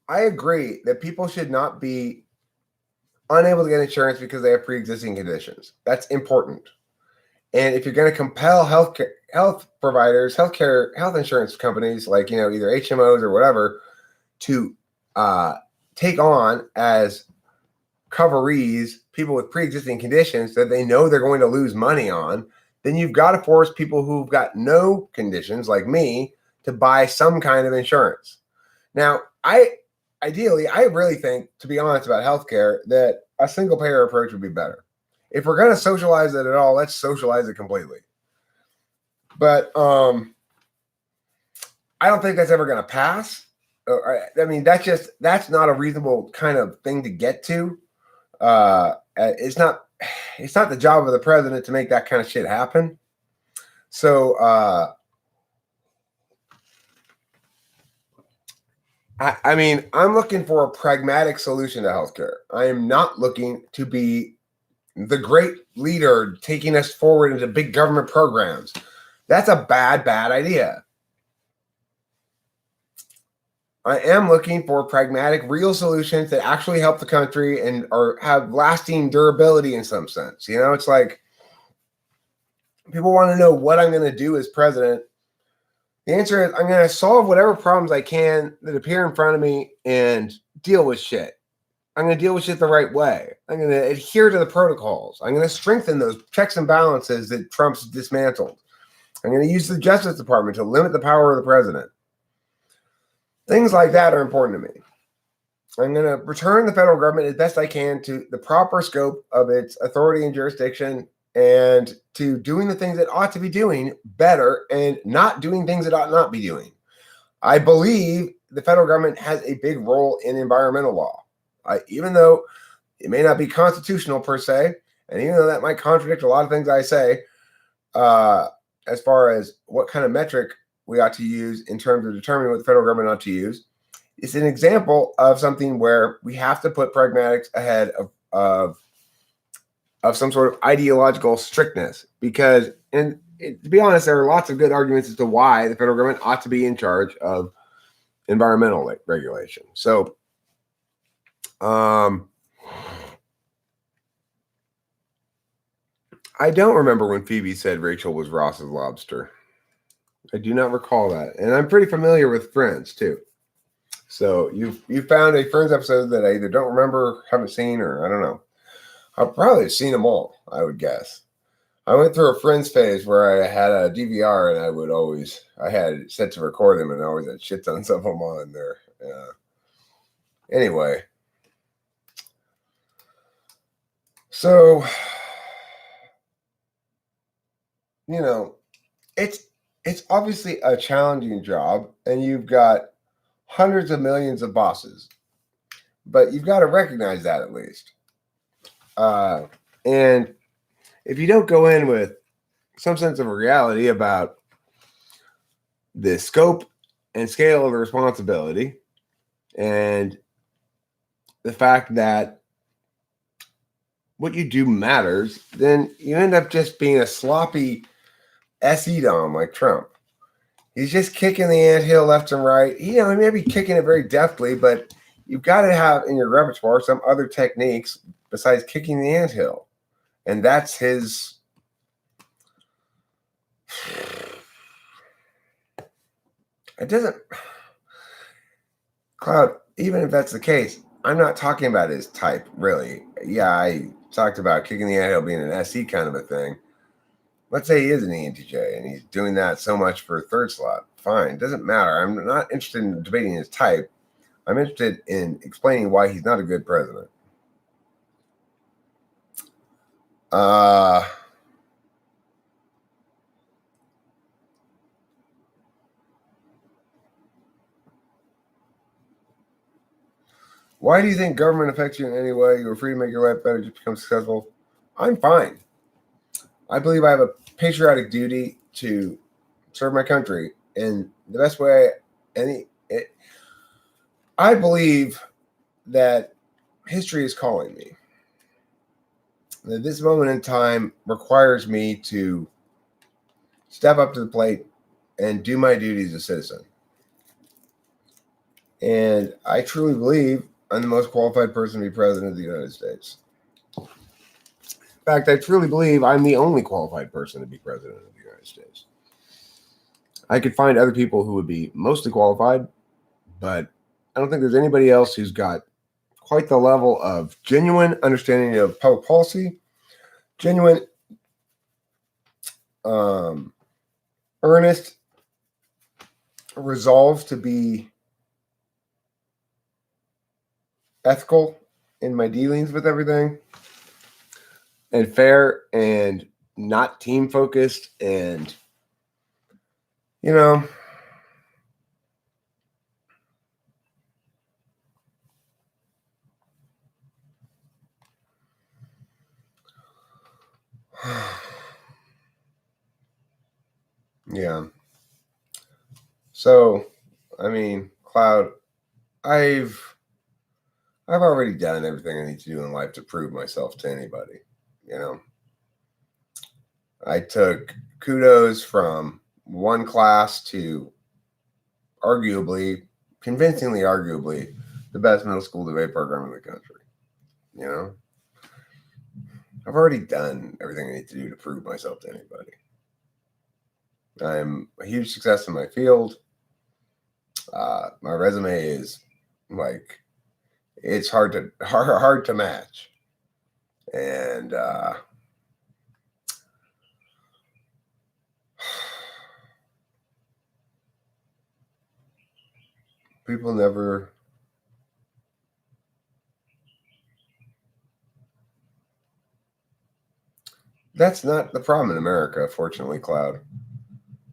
I agree that people should not be unable to get insurance because they have pre-existing conditions. That's important. And if you're going to compel health providers, health insurance companies, like, either HMOs or whatever, to take on as coverees people with pre-existing conditions that they know they're going to lose money on, then you've got to force people who've got no conditions, like me, to buy some kind of insurance. Now, I really think, to be honest about healthcare, that a single payer approach would be better. If we're going to socialize it at all, let's socialize it completely. But I don't think that's ever going to pass. I mean, that's not a reasonable kind of thing to get to. It's not the job of the president to make that kind of shit happen. So, I mean, I'm looking for a pragmatic solution to healthcare. I am not looking to be the great leader taking us forward into big government programs. That's a bad idea. I am looking for pragmatic, real solutions that actually help the country and have lasting durability in some sense. It's like, People want to know what I'm going to do as president. The answer is I'm going to solve whatever problems I can that appear in front of me and deal with shit. I'm going to deal with shit the right way. I'm going to adhere to the protocols. I'm going to strengthen those checks and balances that Trump's dismantled. I'm going to use the Justice Department to limit the power of the president. Things like that are important to me. I'm going to return the federal government as best I can to the proper scope of its authority and jurisdiction, and to doing the things it ought to be doing better and not doing things it ought not be doing. I believe the federal government has a big role in environmental law. Even though it may not be constitutional per se, and even though that might contradict a lot of things I say, as far as what kind of metric we ought to use in terms of determining what the federal government ought to use, it's an example of something where we have to put pragmatics ahead of some sort of ideological strictness. Because, and to be honest, there are lots of good arguments as to why the federal government ought to be in charge of environmental regulation. So, I don't remember when Phoebe said Rachel was Ross's lobster. I do not recall that. And I'm pretty familiar with Friends, too. So you found a Friends episode that I either don't remember, haven't seen, or I don't know. I've probably seen them all, I would guess. I went through a Friends phase where I had a DVR and I had it set to record them and I always had shit tons of them on there. Anyway. So, you know, it's obviously a challenging job, and you've got hundreds of millions of bosses, but you've got to recognize that at least. And if you don't go in with some sense of reality about the scope and scale of the responsibility and the fact that what you do matters, then you end up just being a sloppy SE-dom like Trump. He's just kicking the anthill left and right. He may be kicking it very deftly, but you've got to have in your repertoire some other techniques besides kicking the anthill. And that's his. It doesn't. Cloud, even if that's the case, I'm not talking about his type, really. Yeah, I talked about kicking the anthill being an SE kind of a thing. Let's say he is an ENTJ and he's doing that so much for third slot. Fine. Doesn't matter. I'm not interested in debating his type. I'm interested in explaining why he's not a good president. Why do you think government affects you in any way? You are free to make your life better to become successful. I'm fine. I believe I have a patriotic duty to serve my country in the best way. I believe that history is calling me. That this moment in time requires me to step up to the plate and do my duty as a citizen. And I truly believe I'm the most qualified person to be president of the United States. In fact, I truly believe I'm the only qualified person to be president of the United States. I could find other people who would be mostly qualified, but I don't think there's anybody else who's got quite the level of genuine understanding of public policy, genuine, earnest resolve to be ethical in my dealings with everything, and fair and not team focused, and yeah. So, I mean, Cloud, I've already done everything I need to do in life to prove myself to anybody. I took kudos from one class to convincingly arguably, the best middle school debate program in the country. I've already done everything I need to do to prove myself to anybody. I'm a huge success in my field. My resume is like it's hard to match, and people never. That's not the problem in America, fortunately, Cloud.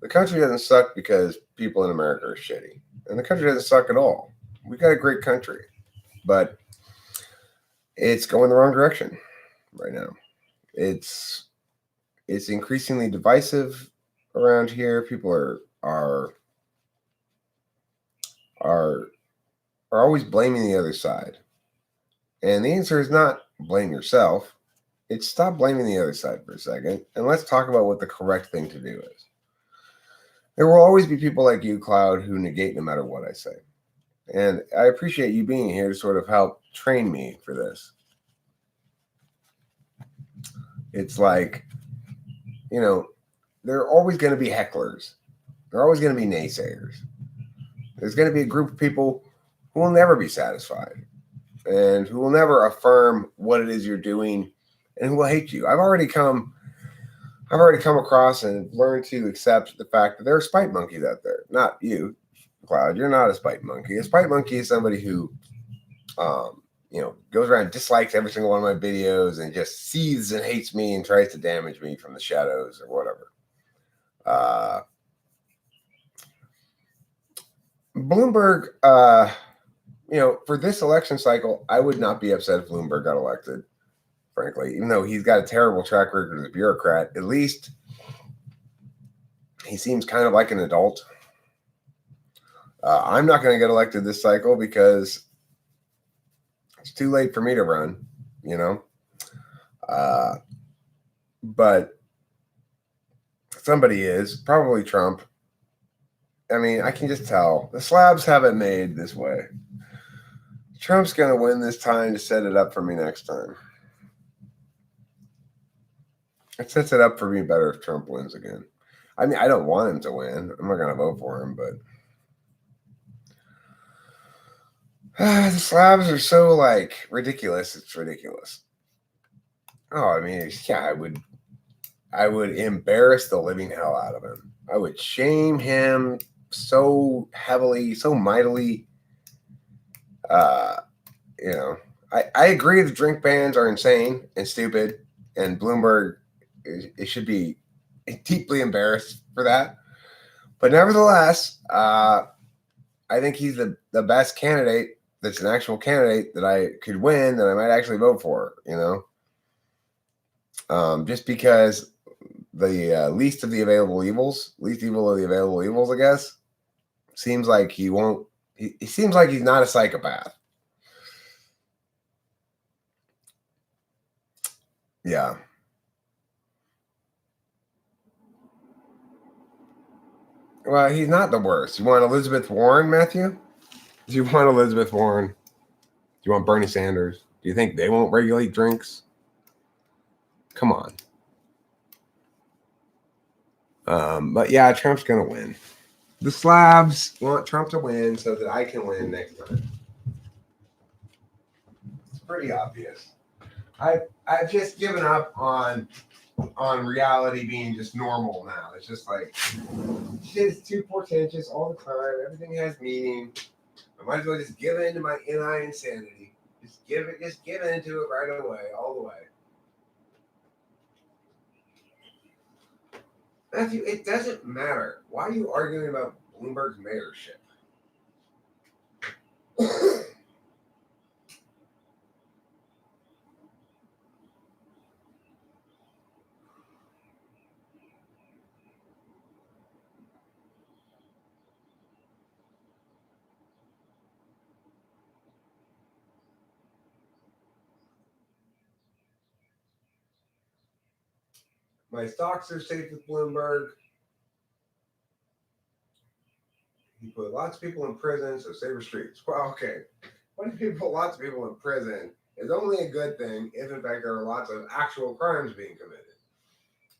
The country doesn't suck because people in America are shitty, and the country doesn't suck at all. We got a great country, but it's going the wrong direction right now. It's it's increasingly divisive around here. People are are always blaming the other side, and the answer is not blame yourself. It's stop blaming the other side for a second, and let's talk about what the correct thing to do is. There will always be people like you, Cloud, who negate no matter what I say. And I appreciate you being here to sort of help train me for this. It's like, you know, there are always going to be hecklers. There are always going to be naysayers. There's going to be a group of people who will never be satisfied and who will never affirm what it is you're doing and who will hate you. I've already come across and learned to accept the fact that there are spite monkeys out there. Not you, Cloud. You're not a spite monkey. A spite monkey is somebody who goes around and dislikes every single one of my videos and just seethes and hates me and tries to damage me from the shadows or whatever. Bloomberg, for this election cycle, I would not be upset if Bloomberg got elected, frankly, even though he's got a terrible track record as a bureaucrat. At least he seems kind of like an adult. I'm not going to get elected this cycle because it's too late for me to run, but somebody is, probably Trump. I mean, I can just tell. The slabs have it made this way. Trump's going to win this time to set it up for me next time. It sets it up for me better if Trump wins again. I mean, I don't want him to win. I'm not going to vote for him, but the slabs are so, ridiculous. It's ridiculous. Oh, I mean, yeah, I would embarrass the living hell out of him. I would shame him so heavily, so mightily. I agree the drink bans are insane and stupid, and Bloomberg it should be deeply embarrassed for that. But nevertheless, I think he's the best candidate that's an actual candidate that I could win that I might actually vote for, just because the least evil of the available evils, I guess, seems like he won't. He seems like he's not a psychopath. Yeah. Well, he's not the worst. You want Elizabeth Warren, Matthew? Do you want Elizabeth Warren? Do you want Bernie Sanders? Do you think they won't regulate drinks? Come on. But yeah, Trump's going to win. The slabs want Trump to win so that I can win next time. It's pretty obvious. I've just given up on reality being just normal now. It's just like shit is too portentous all the time. Everything has meaning. I might as well just give in to my NI insanity. Just give into it right away, all the way. Matthew, it doesn't matter. Why are you arguing about Bloomberg's mayorship? My stocks are safe with Bloomberg. He put lots of people in prison, so safer streets. Well, okay. Putting lots of people in prison is only a good thing if, in fact, there are lots of actual crimes being committed.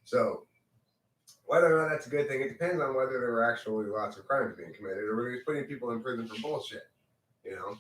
So, Whether or not that's a good thing, it depends on whether there were actually lots of crimes being committed or whether he's putting people in prison for bullshit. You know.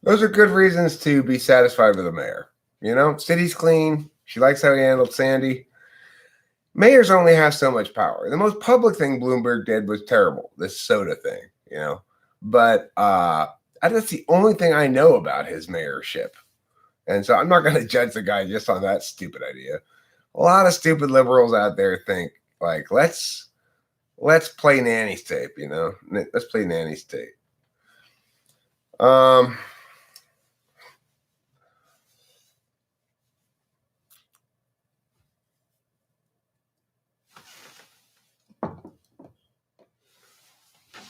Those are good reasons to be satisfied with the mayor. You know, city's clean. She likes how he handled Sandy. Mayors only have so much power. The most public thing Bloomberg did was terrible, this soda thing, you know. But that's the only thing I know about his mayorship. And so I'm not going to judge the guy just on that stupid idea. A lot of stupid liberals out there think, like, let's play nanny state, you know. Let's play nanny state.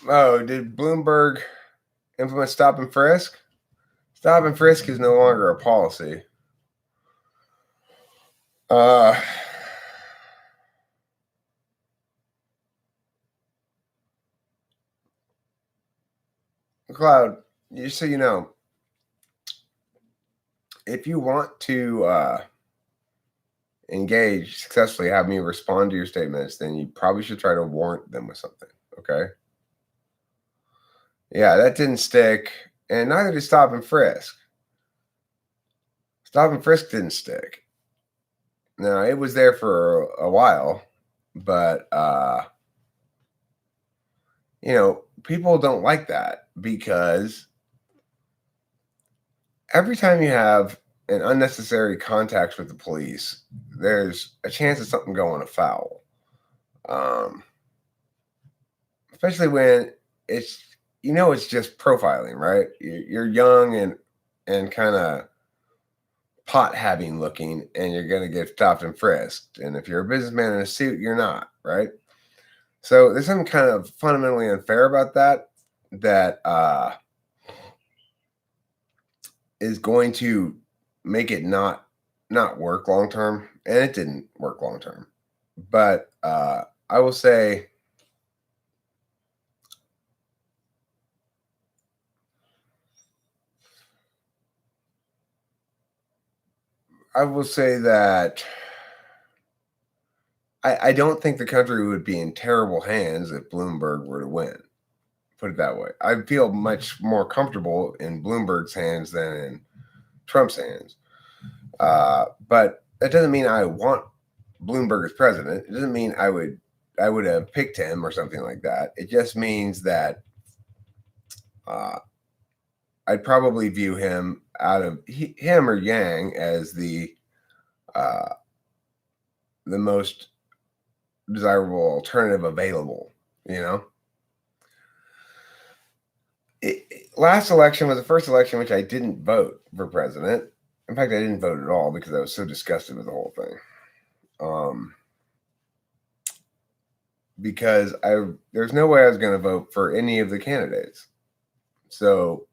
Oh, did Bloomberg implement stop and frisk? Stop and frisk is no longer a policy. Cloud, just so you know, if you want to engage successfully, have me respond to your statements, then you probably should try to warrant them with something. Okay. Yeah, that didn't stick, and neither did stop and frisk. Stop and frisk didn't stick. Now it was there for a while, but you know, people don't like that because every time you have an unnecessary contact with the police, there's a chance of something going afoul. Especially when it's it's just profiling, right? You're young and kind of pot having looking, and you're going to get stopped and frisked. And if you're a businessman in a suit, you're not, right? So there's something kind of fundamentally unfair about that is going to make it not work long term, and it didn't work long term. But I will say, that I don't think the country would be in terrible hands if Bloomberg were to win. Put it that way. I feel much more comfortable in Bloomberg's hands than in Trump's hands. But that doesn't mean I want Bloomberg as president. It doesn't mean I would have picked him or something like that. It just means that I'd probably view him him or Yang as the most desirable alternative available. You know. Last election was the first election which I didn't vote for president. In fact, I didn't vote at all because I was so disgusted with the whole thing. Because there's no way I was going to vote for any of the candidates. So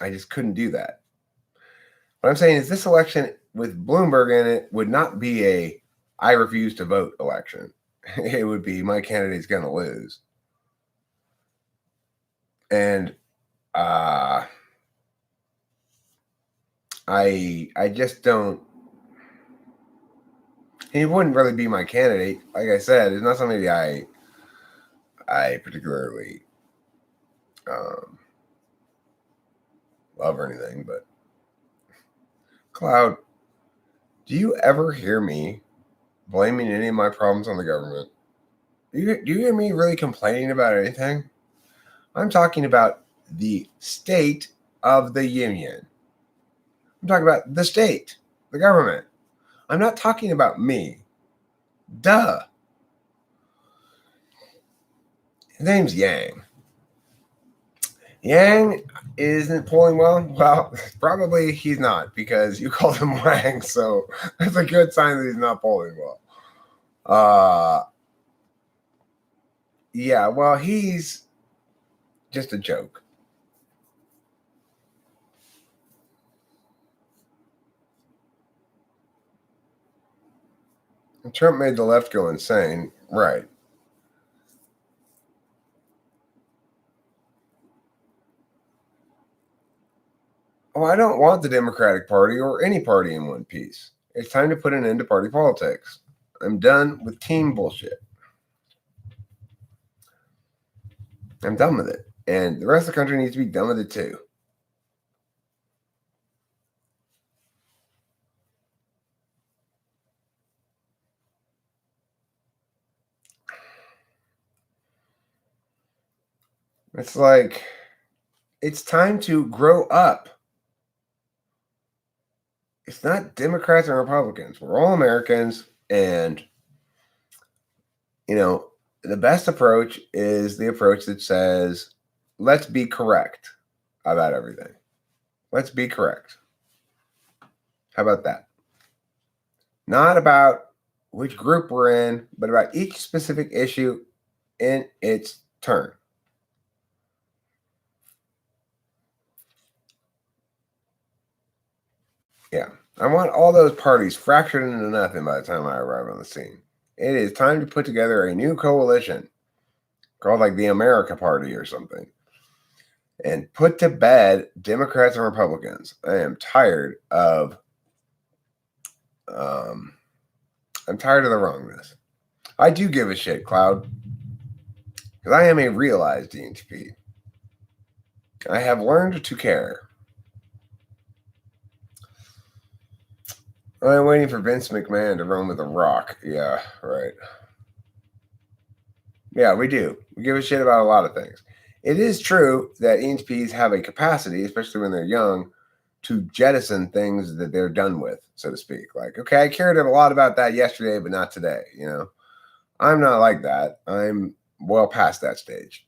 I just couldn't do that. What I'm saying is this election with Bloomberg in it would not be a I refuse to vote election. It would be my candidate's going to lose. And I just don't. He wouldn't really be my candidate. Like I said, it's not somebody I particularly love or anything. But Cloud, do you ever hear me blaming any of my problems on the government? Do you hear me really complaining about anything? I'm talking about the state of the union. I'm talking about the state, the government. I'm not talking about me. Duh. His name's Yang. Yang isn't polling well. Well, probably he's not because you called him Wang, so that's a good sign that he's not polling well. Yeah, well, he's just a joke. Trump made the left go insane, right? Oh, I don't want the Democratic Party or any party in one piece. It's time to put an end to party politics. I'm done with team bullshit. I'm done with it. And the rest of the country needs to be done with it too. It's like, it's time to grow up. It's not Democrats and Republicans. We're all Americans. And, the best approach is the approach that says, let's be correct about everything. Let's be correct. How about that? Not about which group we're in, but about each specific issue in its turn. Yeah. I want all those parties fractured into nothing by the time I arrive on the scene. It is time to put together a new coalition called like the America Party or something and put to bed Democrats and Republicans. I am tired of the wrongness. I do give a shit, Cloud, because I am a realized ENTP. I have learned to care. I'm waiting for Vince McMahon to run with a rock. Yeah, right. Yeah, we do. We give a shit about a lot of things. It is true that ENTPs have a capacity, especially when they're young, to jettison things that they're done with, so to speak. Like, okay, I cared a lot about that yesterday, but not today. I'm not like that. I'm well past that stage.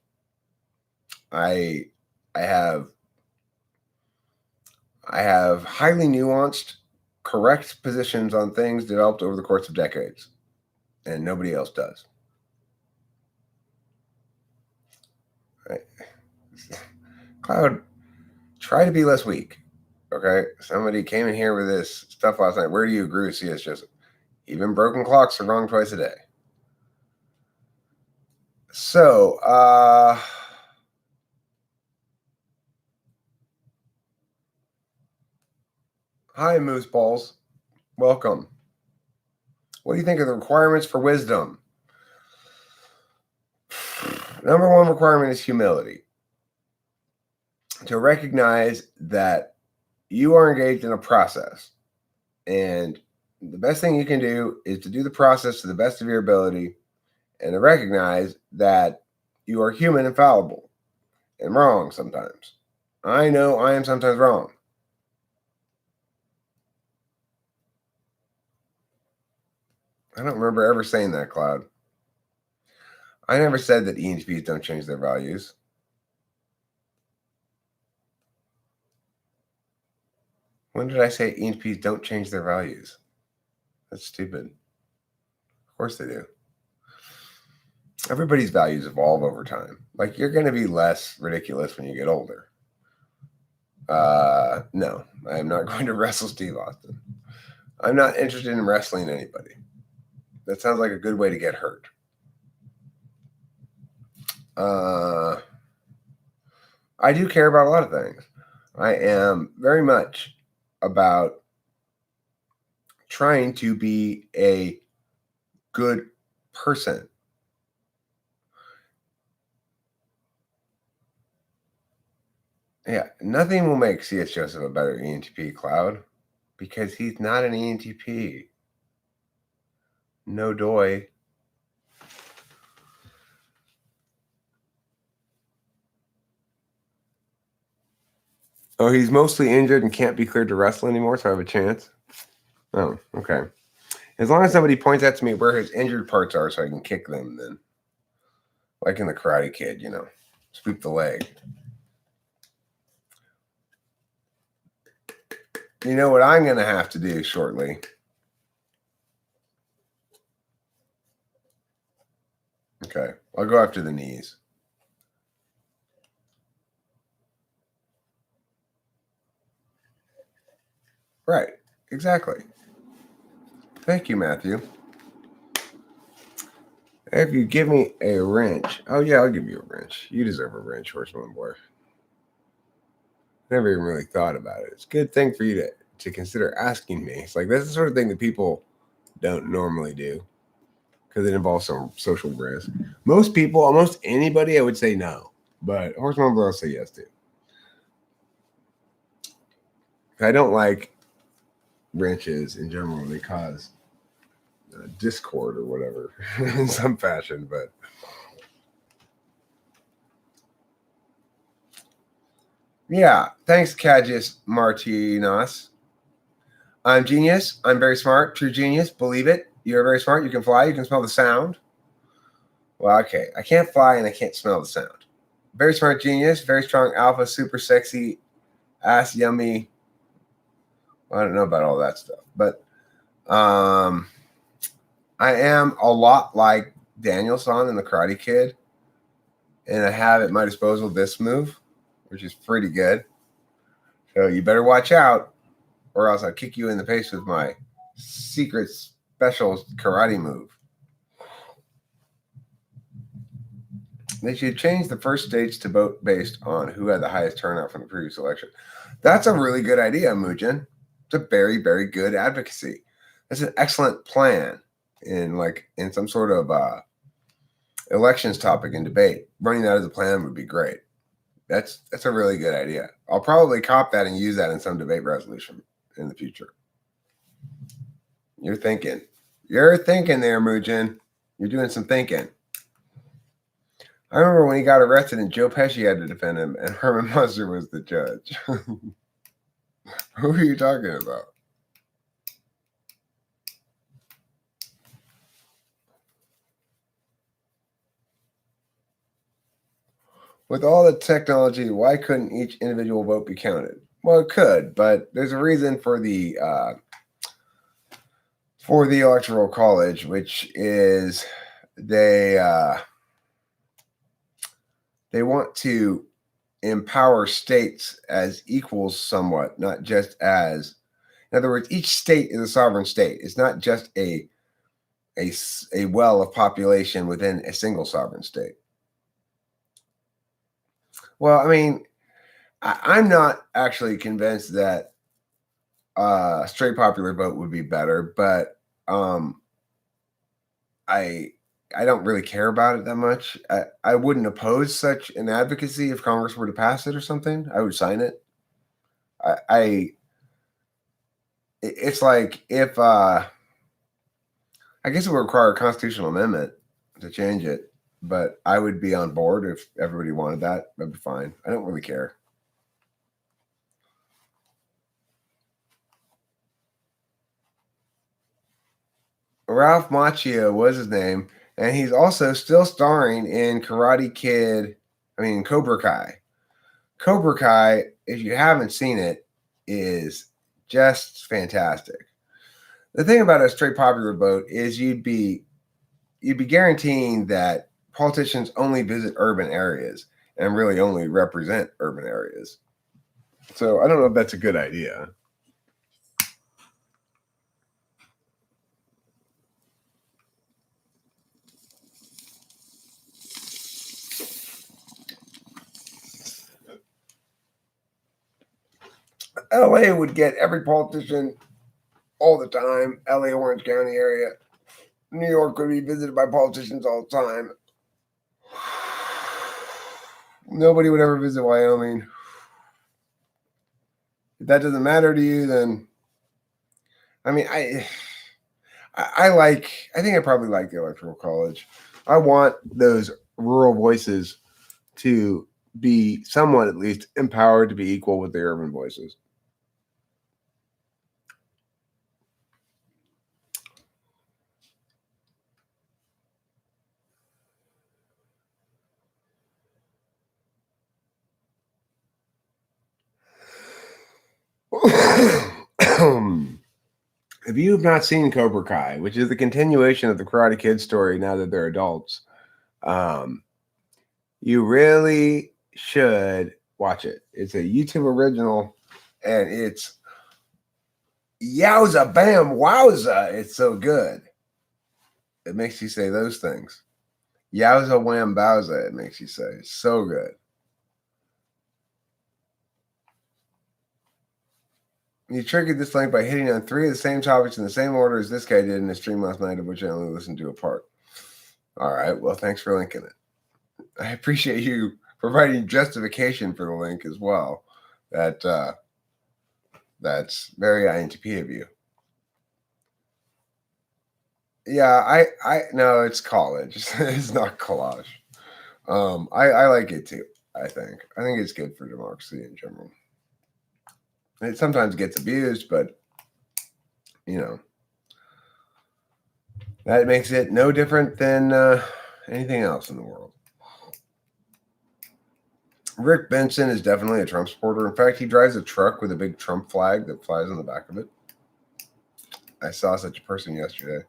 I have highly nuanced, correct positions on things developed over the course of decades, and nobody else does. Right? Cloud, try to be less weak. Okay, somebody came in here with this stuff last night. Where do you agree with C.S. Joseph? Even broken clocks are wrong twice a day. So, hi, Moose Balls. Welcome. What do you think of the requirements for wisdom? Number one requirement is humility. To recognize that you are engaged in a process. And the best thing you can do is to do the process to the best of your ability and to recognize that you are human and fallible and wrong sometimes. I know I am sometimes wrong. I don't remember ever saying that, Cloud. I never said that ENTPs don't change their values. When did I say ENTPs don't change their values? That's stupid. Of course they do. Everybody's values evolve over time. Like, you're going to be less ridiculous when you get older. No, I am not going to wrestle Steve Austin. I'm not interested in wrestling anybody. That sounds like a good way to get hurt. I do care about a lot of things. I am very much about trying to be a good person. Yeah, nothing will make C.S. Joseph a better ENTP, Cloud, because he's not an ENTP. No doy. Oh, he's mostly injured and can't be cleared to wrestle anymore, so I have a chance. Oh, okay. As long as somebody points out to me where his injured parts are so I can kick them, then. like in the Karate Kid, sweep the leg. You know what I'm going to have to do shortly? Okay, I'll go after the knees. Right, exactly. Thank you, Matthew. If you give me a wrench, oh yeah, I'll give you a wrench. You deserve a wrench, Horseman Boy. Never even really thought about it. It's a good thing for you to consider asking me. It's like that's the sort of thing that people don't normally do because it involves some social risk. Most people, almost anybody, I would say no, but Horseman Boy, I'll say yes to. I don't like wrenches in general; they cause discord or whatever in some fashion, but. Yeah, thanks, Cagis Martinos. I'm genius. I'm very smart. True genius. Believe it. You're very smart. You can fly. You can smell the sound. Well, okay. I can't fly and I can't smell the sound. Very smart genius. Very strong alpha. Super sexy. Ass yummy. Well, I don't know about all that stuff, but I am a lot like Daniel-san in the Karate Kid, and I have at my disposal this move, which is pretty good. So you better watch out, or else I'll kick you in the face with my secret special karate move. They should change the first stage to vote based on who had the highest turnout from the previous election. That's a really good idea, Mujin. It's a very, very good advocacy. That's an excellent plan in some sort of elections topic and debate. Running that as a plan would be great. That's a really good idea. I'll probably cop that and use that in some debate resolution in the future. You're thinking there, Mujin. You're doing some thinking. I remember when he got arrested and Joe Pesci had to defend him and Herman Munster was the judge. Who are you talking about? With all the technology, why couldn't each individual vote be counted? Well, it could, but there's a reason for the electoral college, which is they want to empower states as equals somewhat, not just as. In other words, each state is a sovereign state. It's not just a well of population within a single sovereign state. Well, I mean, I'm not actually convinced that straight popular vote would be better, but I don't really care about it that much. I wouldn't oppose such an advocacy if Congress were to pass it or something. I would sign it. It's like if I guess it would require a constitutional amendment to change it, but I would be on board if everybody wanted that. That'd be fine. I don't really care. Ralph Macchio was his name, and he's also still starring in Cobra Kai. Cobra Kai, if you haven't seen it, is just fantastic. The thing about a straight popular vote is you'd be guaranteeing that politicians only visit urban areas and really only represent urban areas. So I don't know if that's a good idea. LA would get every politician all the time. LA, Orange County area. New York would be visited by politicians all the time. Nobody would ever visit Wyoming. If that doesn't matter to you, then I mean, I think I probably like the Electoral College. I want those rural voices to be somewhat at least empowered to be equal with the urban voices. If you have not seen Cobra Kai, which is the continuation of the Karate Kid story now that they're adults, um, you really should watch it. It's a YouTube original, and it's yowza bam wowza. It's so good. It makes you say those things. Yowza wham bowza, it makes you say. It's so good. You triggered this link by hitting on 3 of the same topics in the same order as this guy did in his stream last night, of which I only listened to a part. All right, well, thanks for linking it. I appreciate you providing justification for the link as well. That's very INTP of you. Yeah, I no, it's college. It's not collage. I like it too. I think it's good for democracy in general. It sometimes gets abused, but you know, that makes it no different than anything else in the world. Rick Benson is definitely a Trump supporter. In fact, he drives a truck with a big Trump flag that flies on the back of it. I saw such a person yesterday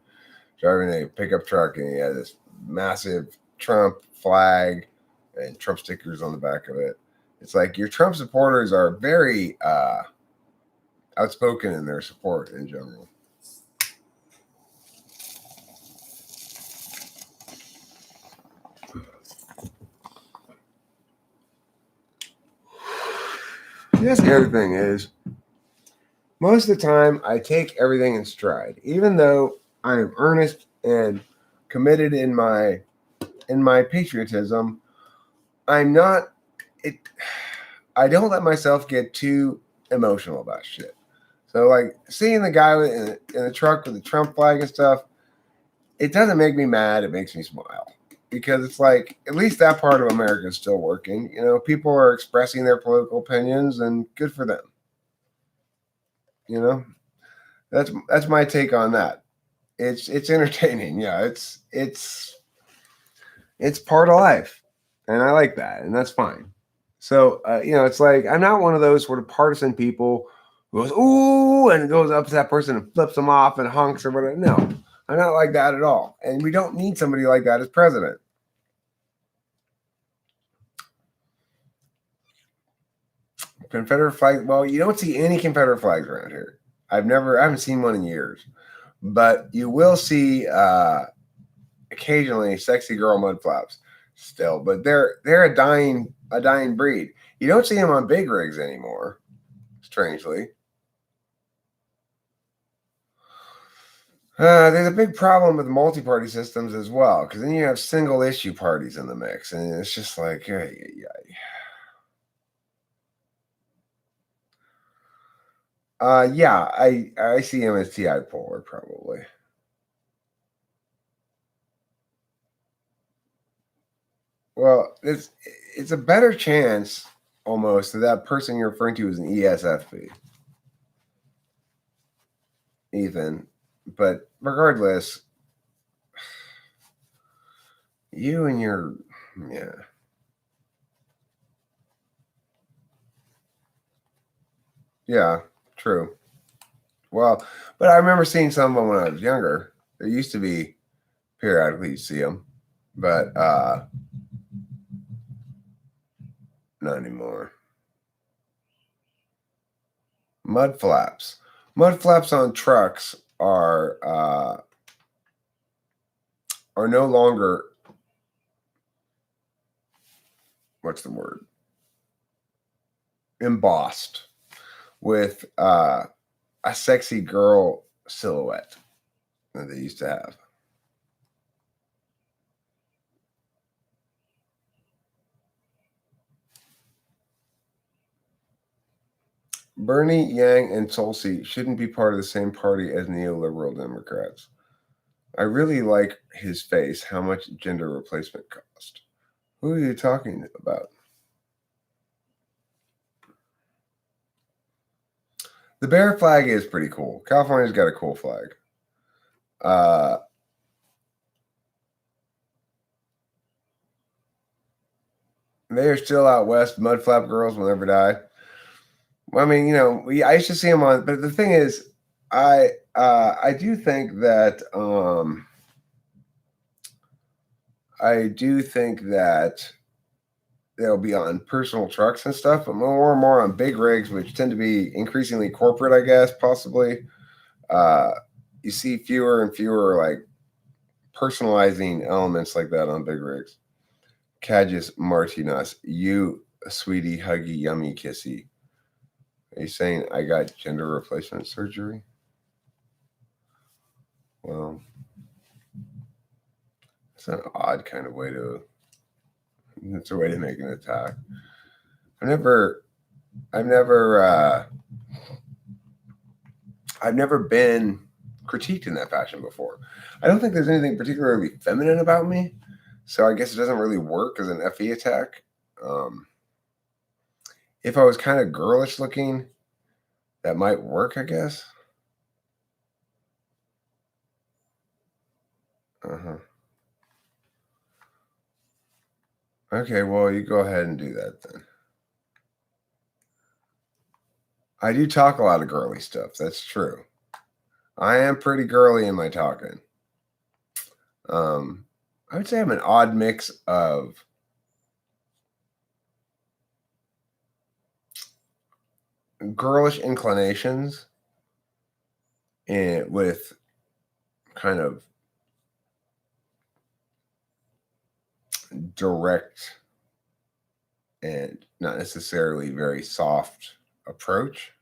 driving a pickup truck, and he had this massive Trump flag and Trump stickers on the back of it. It's like your Trump supporters are very outspoken in their support in general. Yes, the other thing is, most of the time I take everything in stride, even though I am earnest and committed in my patriotism. I'm not it. I don't let myself get too emotional about shit. So, like seeing the guy in the truck with the Trump flag and stuff, it doesn't make me mad. It makes me smile because it's like at least that part of America is still working. You know, people are expressing their political opinions, and good for them. You know, that's my take on that. It's entertaining. Yeah, it's part of life, and I like that, and that's fine. So you know, it's like I'm not one of those sort of partisan people who goes ooh and goes up to that person and flips them off and honks or whatever. No, I'm not like that at all, and we don't need somebody like that as president. Confederate flag. Well, you don't see any Confederate flags around here. I haven't seen one in years, but you will see occasionally sexy girl mud flaps still. But they're a dying breed. You don't see them on big rigs anymore, strangely. There's a big problem with multi-party systems as well, because then you have single issue parties in the mix, and it's just like, yeah. Yeah, I see him as T.I. Polar probably. Well, it's a better chance almost that person you're referring to is an ESFP, Ethan. But regardless, you and your yeah. Yeah, true. Well, but I remember seeing some of them when I was younger. There used to be periodically you see them, but not anymore. Mud flaps. Mud flaps on trucks are no longer what's the word? Embossed with a sexy girl silhouette that they used to have. Bernie, Yang, and Tulsi shouldn't be part of the same party as neoliberal Democrats. I really like his face. How much gender replacement cost? Who are you talking about? The bear flag is pretty cool. California's got a cool flag. They are still out west. Mudflap girls will never die. Well, I mean, I used to see him on, but the thing is, I do think that they'll be on personal trucks and stuff, but more and more on big rigs, which tend to be increasingly corporate, I guess, possibly. Uh, you see fewer and fewer like personalizing elements like that on big rigs. Cadges Martinez, you sweetie, huggy, yummy, kissy. Are you saying I got gender replacement surgery? Well, it's an odd kind of way to. It's a way to make an attack. I've never, I've never, I've never been critiqued in that fashion before. I don't think there's anything particularly feminine about me, so I guess it doesn't really work as an FE attack. Um, if I was kind of girlish looking, that might work, I guess. Uh-huh. Okay, well, you go ahead and do that then. I do talk a lot of girly stuff. That's true. I am pretty girly in my talking. I would say I'm an odd mix of girlish inclinations and with kind of direct and not necessarily very soft approach.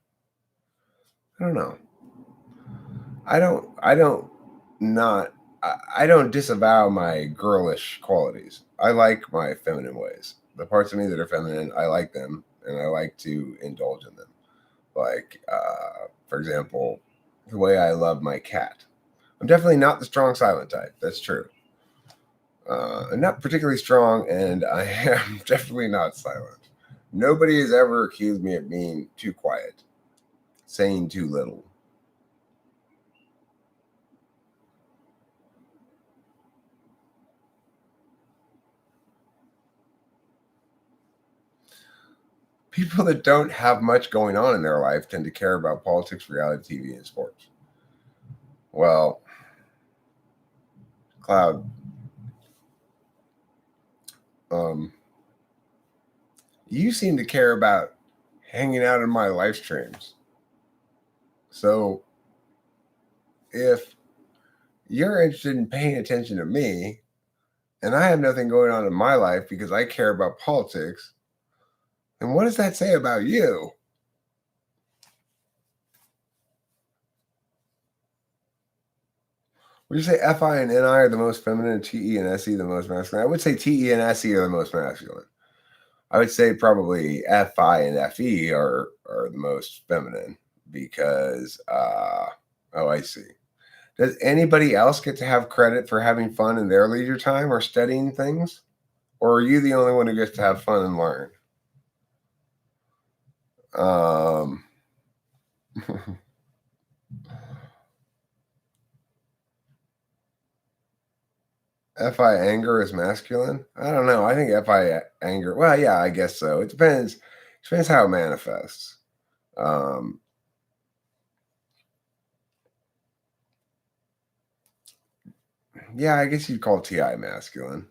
I don't know. I don't not I don't disavow my girlish qualities. I like my feminine ways. The parts of me that are feminine, I like them and I like to indulge in them. Like for example, the way I love my cat. I'm definitely not the strong silent type. That's true. I'm not particularly strong, and I am definitely not silent. Nobody has ever accused me of being too quiet, saying too little. People that don't have much going on in their life tend to care about politics, reality TV, and sports. Well, Cloud, um, you seem to care about hanging out in my live streams. So if you're interested in paying attention to me, and I have nothing going on in my life because I care about politics, then what does that say about you? Would you say FI and NI are the most feminine, and TE and SE the most masculine? I would say TE and SE are the most masculine. I would say probably FI and FE are the most feminine because oh, I see. Does anybody else get to have credit for having fun in their leisure time or studying things? Or are you the only one who gets to have fun and learn? Um FI anger is masculine? I don't know. I think FI anger, well, yeah, I guess so. It depends. Depends how it manifests. Um, yeah, I guess you'd call TI masculine.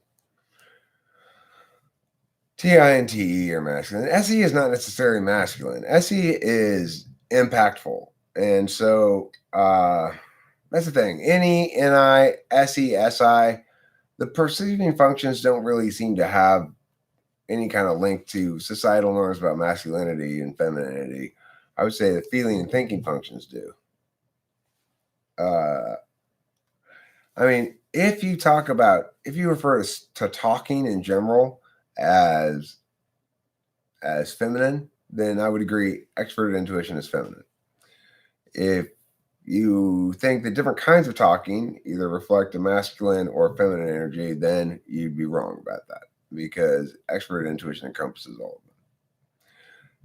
TI and TE are masculine. SE is not necessarily masculine. SE is impactful. And so that's the thing. NE, NI, SE, SI, the perceiving functions don't really seem to have any kind of link to societal norms about masculinity and femininity. I would say the feeling and thinking functions do. Uh, I mean, if you refer to talking in general as feminine, then I would agree. Extroverted intuition is feminine. If you think that different kinds of talking either reflect a masculine or feminine energy, then you'd be wrong about that because extroverted intuition encompasses all of them.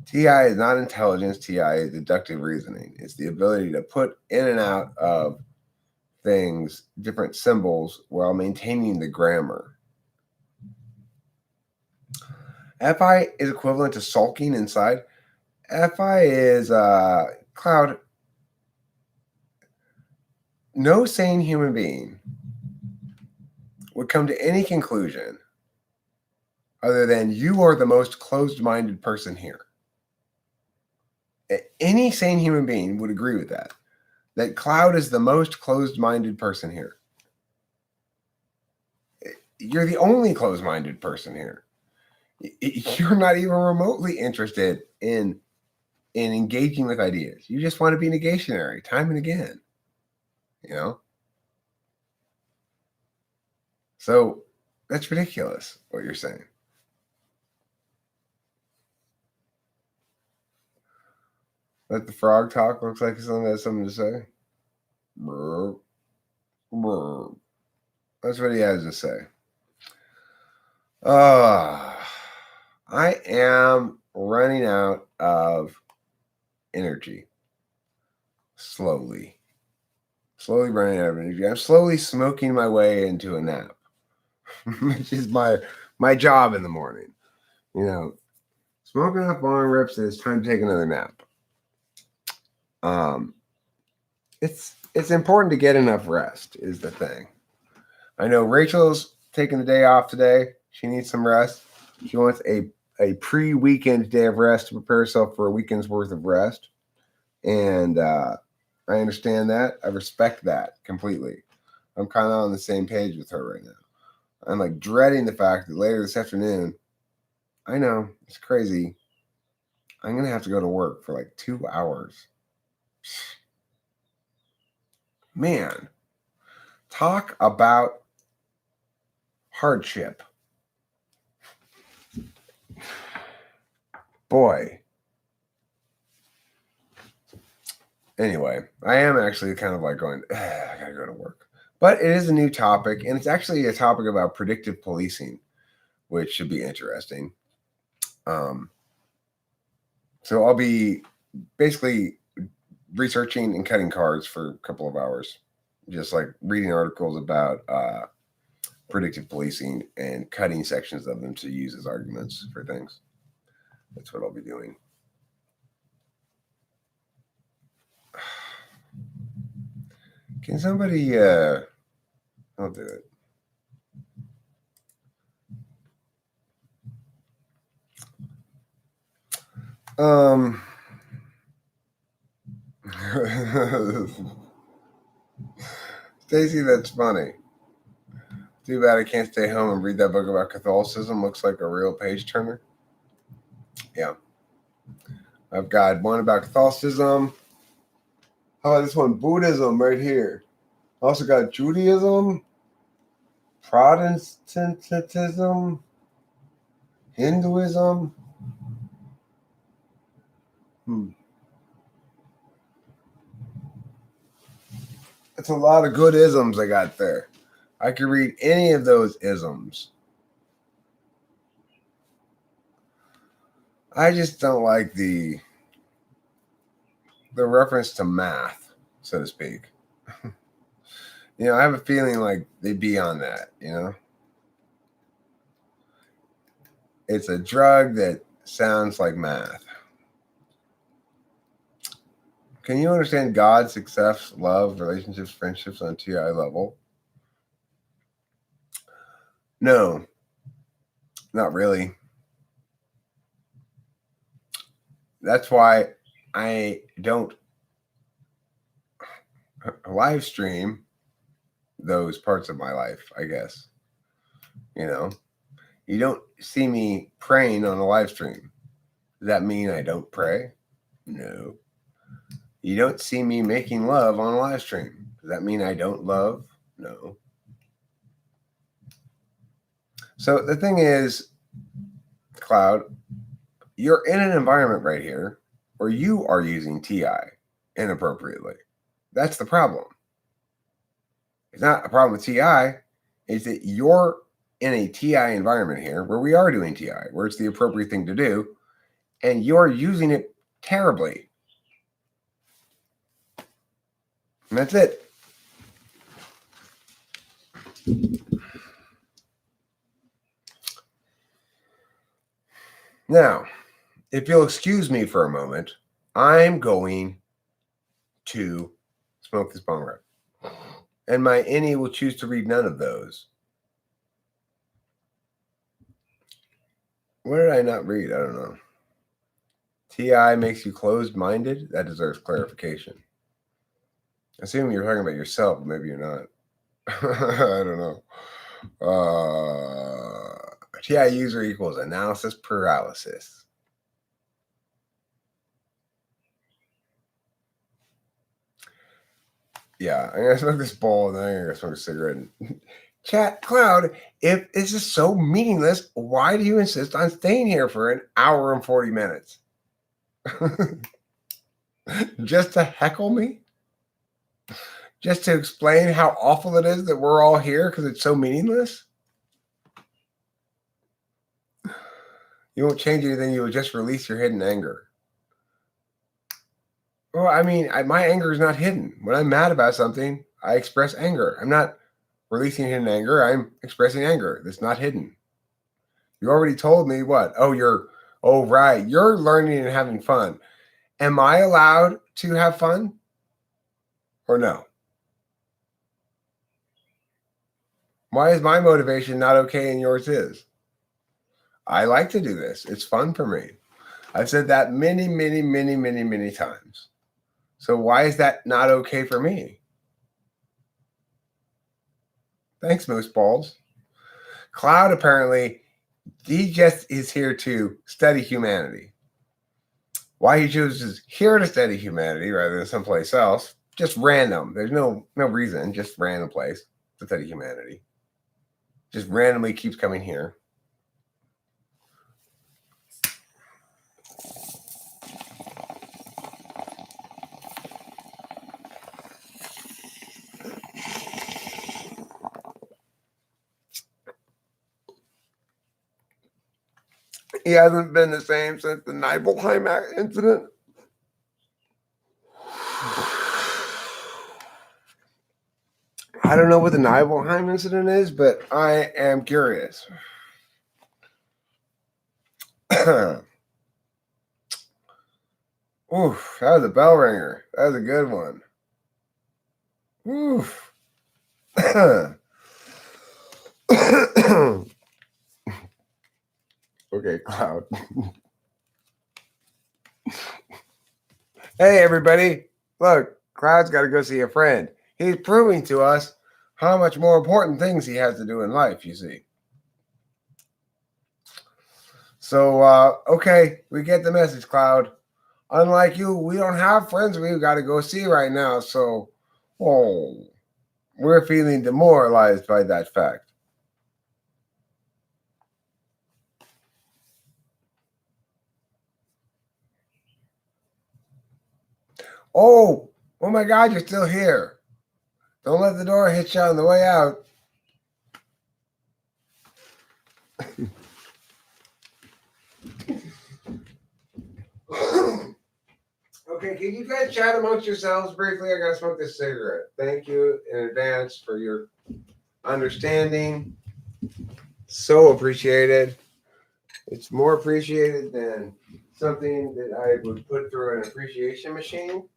TI is not intelligence, TI is deductive reasoning. It's the ability to put in and out of things different symbols while maintaining the grammar. FI is equivalent to sulking inside. FI is Cloud. No sane human being would come to any conclusion other than you are the most closed-minded person here. Any sane human being would agree with that. That Cloud is the most closed-minded person here. You're the only closed-minded person here. You're not even remotely interested in engaging with ideas. You just want to be negationary time and again. You know? So that's ridiculous what you're saying. Let the frog talk. Looks like someone has something to say. Brr, brr. That's what he has to say. I am running out of energy. Slowly running out of energy. I'm slowly smoking my way into a nap, which is my job in the morning. You know, smoking enough long rips that it's time to take another nap. It's important to get enough rest is the thing. I know Rachel's taking the day off today. She needs some rest. She wants a pre-weekend day of rest to prepare herself for a weekend's worth of rest. And I understand that. I respect that completely. I'm kind of on the same page with her right now. I'm like dreading the fact that later this afternoon, I know it's crazy, I'm going to have to go to work for like 2 hours. Man, talk about hardship. Boy. Anyway, I am actually kind of like going, I gotta go to work. But it is a new topic, and it's actually a topic about predictive policing, which should be interesting. So I'll be basically researching and cutting cards for a couple of hours, just like reading articles about predictive policing and cutting sections of them to use as arguments for things. That's what I'll be doing. Can somebody I'll do it. Stacy, that's funny. Too bad I can't stay home and read that book about Catholicism. Looks like a real page turner. Yeah. I've got one about Catholicism. How about this one? Buddhism right here. Also got Judaism, Protestantism, Hinduism. That's a lot of good isms I got there. I could read any of those isms. I just don't like the reference to math, so to speak. You know, I have a feeling like they'd be on that, you know? It's a drug that sounds like math. Can you understand God, success, love, relationships, friendships on TI level? No, not really. That's why I don't live stream those parts of my life, I guess. You know, you don't see me praying on a live stream. Does that mean I don't pray? No. You don't see me making love on a live stream. Does that mean I don't love? No. So the thing is, Cloud, you're in an environment right here where you are using TI inappropriately. That's the problem. It's not a problem with TI. It's that you're in a TI environment here where we are doing TI, where it's the appropriate thing to do, and you're using it terribly. And that's it. Now, if you'll excuse me for a moment, I'm going to smoke this bong rip. And my innie will choose to read none of those. What did I not read? I don't know. TI makes you closed-minded? That deserves clarification. Assuming you're talking about yourself, maybe you're not. I don't know. TI user equals analysis paralysis. Yeah, I'm gonna smoke this bowl and then I'm gonna smoke a cigarette. Chat Cloud, if this is so meaningless, why do you insist on staying here for an hour and 40 minutes? Just to heckle me? Just to explain how awful it is that we're all here because it's so meaningless? You won't change anything. You will just release your hidden anger. Well, I mean, my anger is not hidden. When I'm mad about something, I express anger. I'm not releasing hidden anger. I'm expressing anger. That's not hidden. You already told me what? Oh, right. You're learning and having fun. Am I allowed to have fun or no? Why is my motivation not okay and yours is? I like to do this. It's fun for me. I've said that many, many, many, many, many times. So why is that not okay for me? Thanks, Moose Balls. Cloud apparently, he just is here to study humanity. Why he chooses here to study humanity rather than someplace else, just random. There's no reason, just random place to study humanity. Just randomly keeps coming here. He hasn't been the same since the Nibelheim incident. I don't know what the Nibelheim incident is, but I am curious. Oof, that was a bell ringer. That was a good one. Oof. Okay, Cloud. Hey, everybody. Look, Cloud's got to go see a friend. He's proving to us how much more important things he has to do in life, you see. So, okay, we get the message, Cloud. Unlike you, we don't have friends we've got to go see right now, so, we're feeling demoralized by that fact. Oh my God, you're still here. Don't let the door hit you on the way out. Okay, can you guys chat amongst yourselves briefly? I gotta smoke this cigarette. Thank you in advance for your understanding. So appreciated. It's more appreciated than something that I would put through an appreciation machine.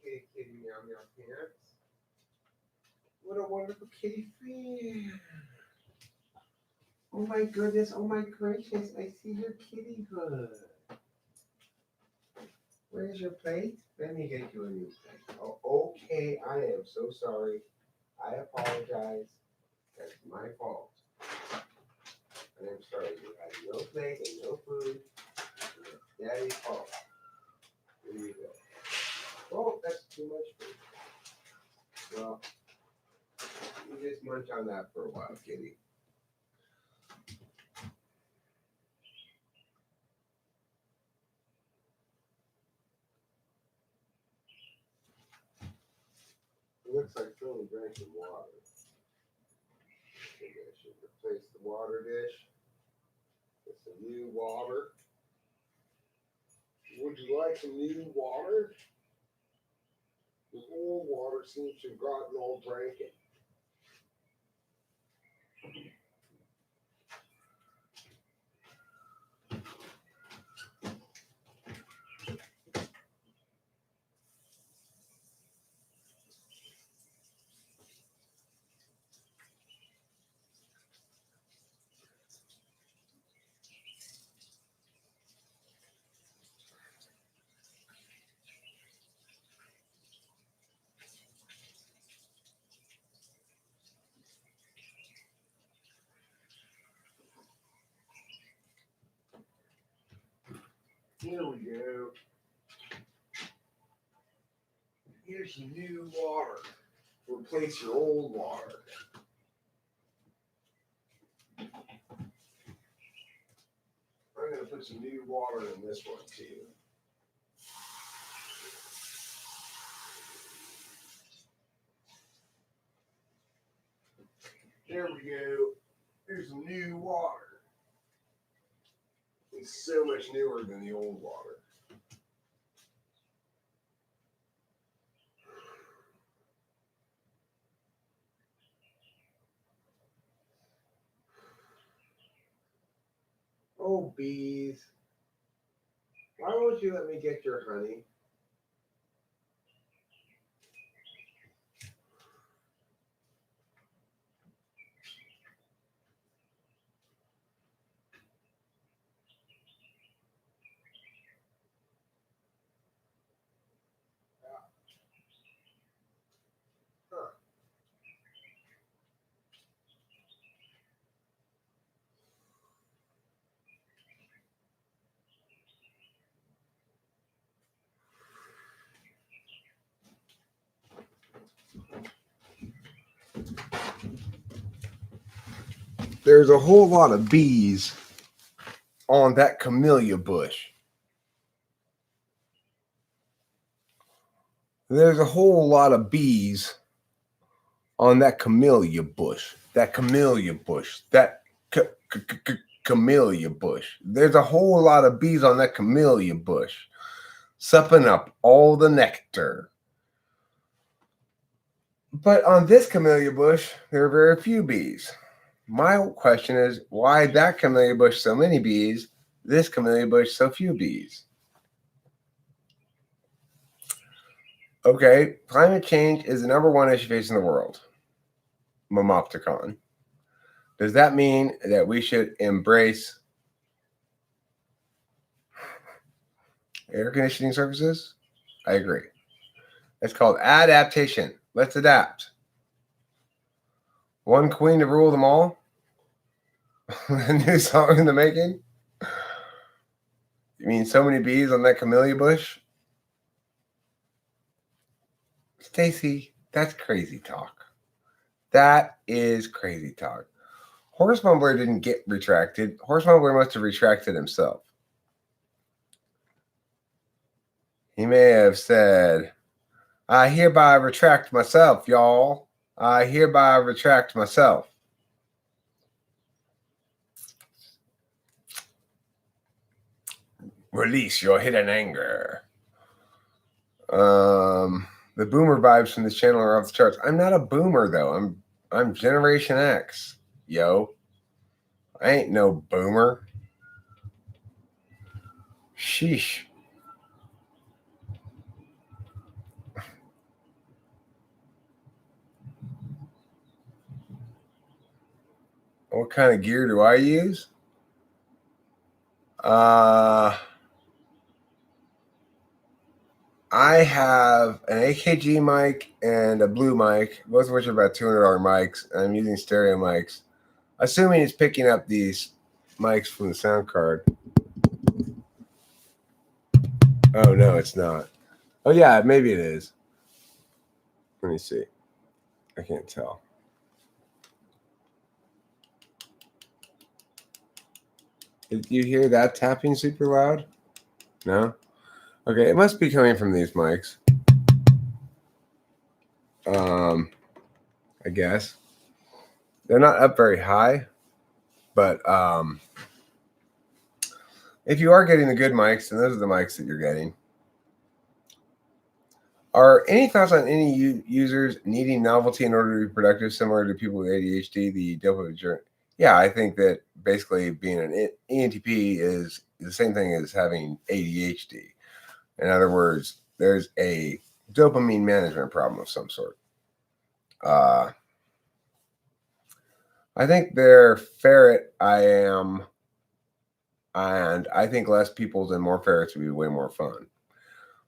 kitty, kitty, meow, meow, pants. What a wonderful kitty friend. Oh my goodness, oh my gracious, I see your kitty hood. Where's your plate? Let me get you a new plate. Oh, okay, I am so sorry. I apologize. That's my fault. And I'm sorry, you had no plate and no food. And it's Daddy's fault. Here you go. Oh, that's too much food. Well, you just munch on that for a while, kitty. It looks like someone drank some water. Maybe I should replace the water dish with some new water. Would you like some new water? The old water seems to have gotten all drinking. Here we go. Here's some new water. Replace your old water. I'm going to put some new water in this one too. There we go. Here's some new water. It's so much newer than the old water. Oh, bees. Why won't you let me get your honey? Huh. There's a whole lot of bees on that camellia bush. There's a whole lot of bees on that camellia bush. That camellia bush. That camellia bush. There's a whole lot of bees on that camellia bush, supping up all the nectar. But on this camellia bush, there are very few bees. My question is, why that camellia bush so many bees, this camellia bush so few bees? Okay, climate change is the #1 issue facing the world. Momopticon. Does that mean that we should embrace air conditioning services? I agree. It's called adaptation. Let's adapt. One queen to rule them all? A new song in the making? You mean so many bees on that camellia bush? Stacy, that's crazy talk. That is crazy talk. Horse Mumbler didn't get retracted. Horse Mumbler must have retracted himself. He may have said, I hereby retract myself, y'all. I hereby retract myself. Release your hidden anger. The boomer vibes from this channel are off the charts. I'm not a boomer though. I'm Generation X, yo. I ain't no boomer. Sheesh. What kind of gear do I use? I have an AKG mic and a Blue mic, both of which are about $200 mics. And I'm using stereo mics, assuming it's picking up these mics from the sound card. Oh, no, it's not. Oh, yeah, maybe it is. Let me see. I can't tell. Did you hear that tapping super loud? No? Okay, it must be coming from these mics. I guess. They're not up very high, but if you are getting the good mics, then those are the mics that you're getting. Are any thoughts on any users needing novelty in order to be productive, similar to people with ADHD, the dopamine journey? Yeah, I think that basically being an ENTP is the same thing as having ADHD. In other words, there's a dopamine management problem of some sort. I think they're ferret. I am, and I think less peoples and more ferrets would be way more fun.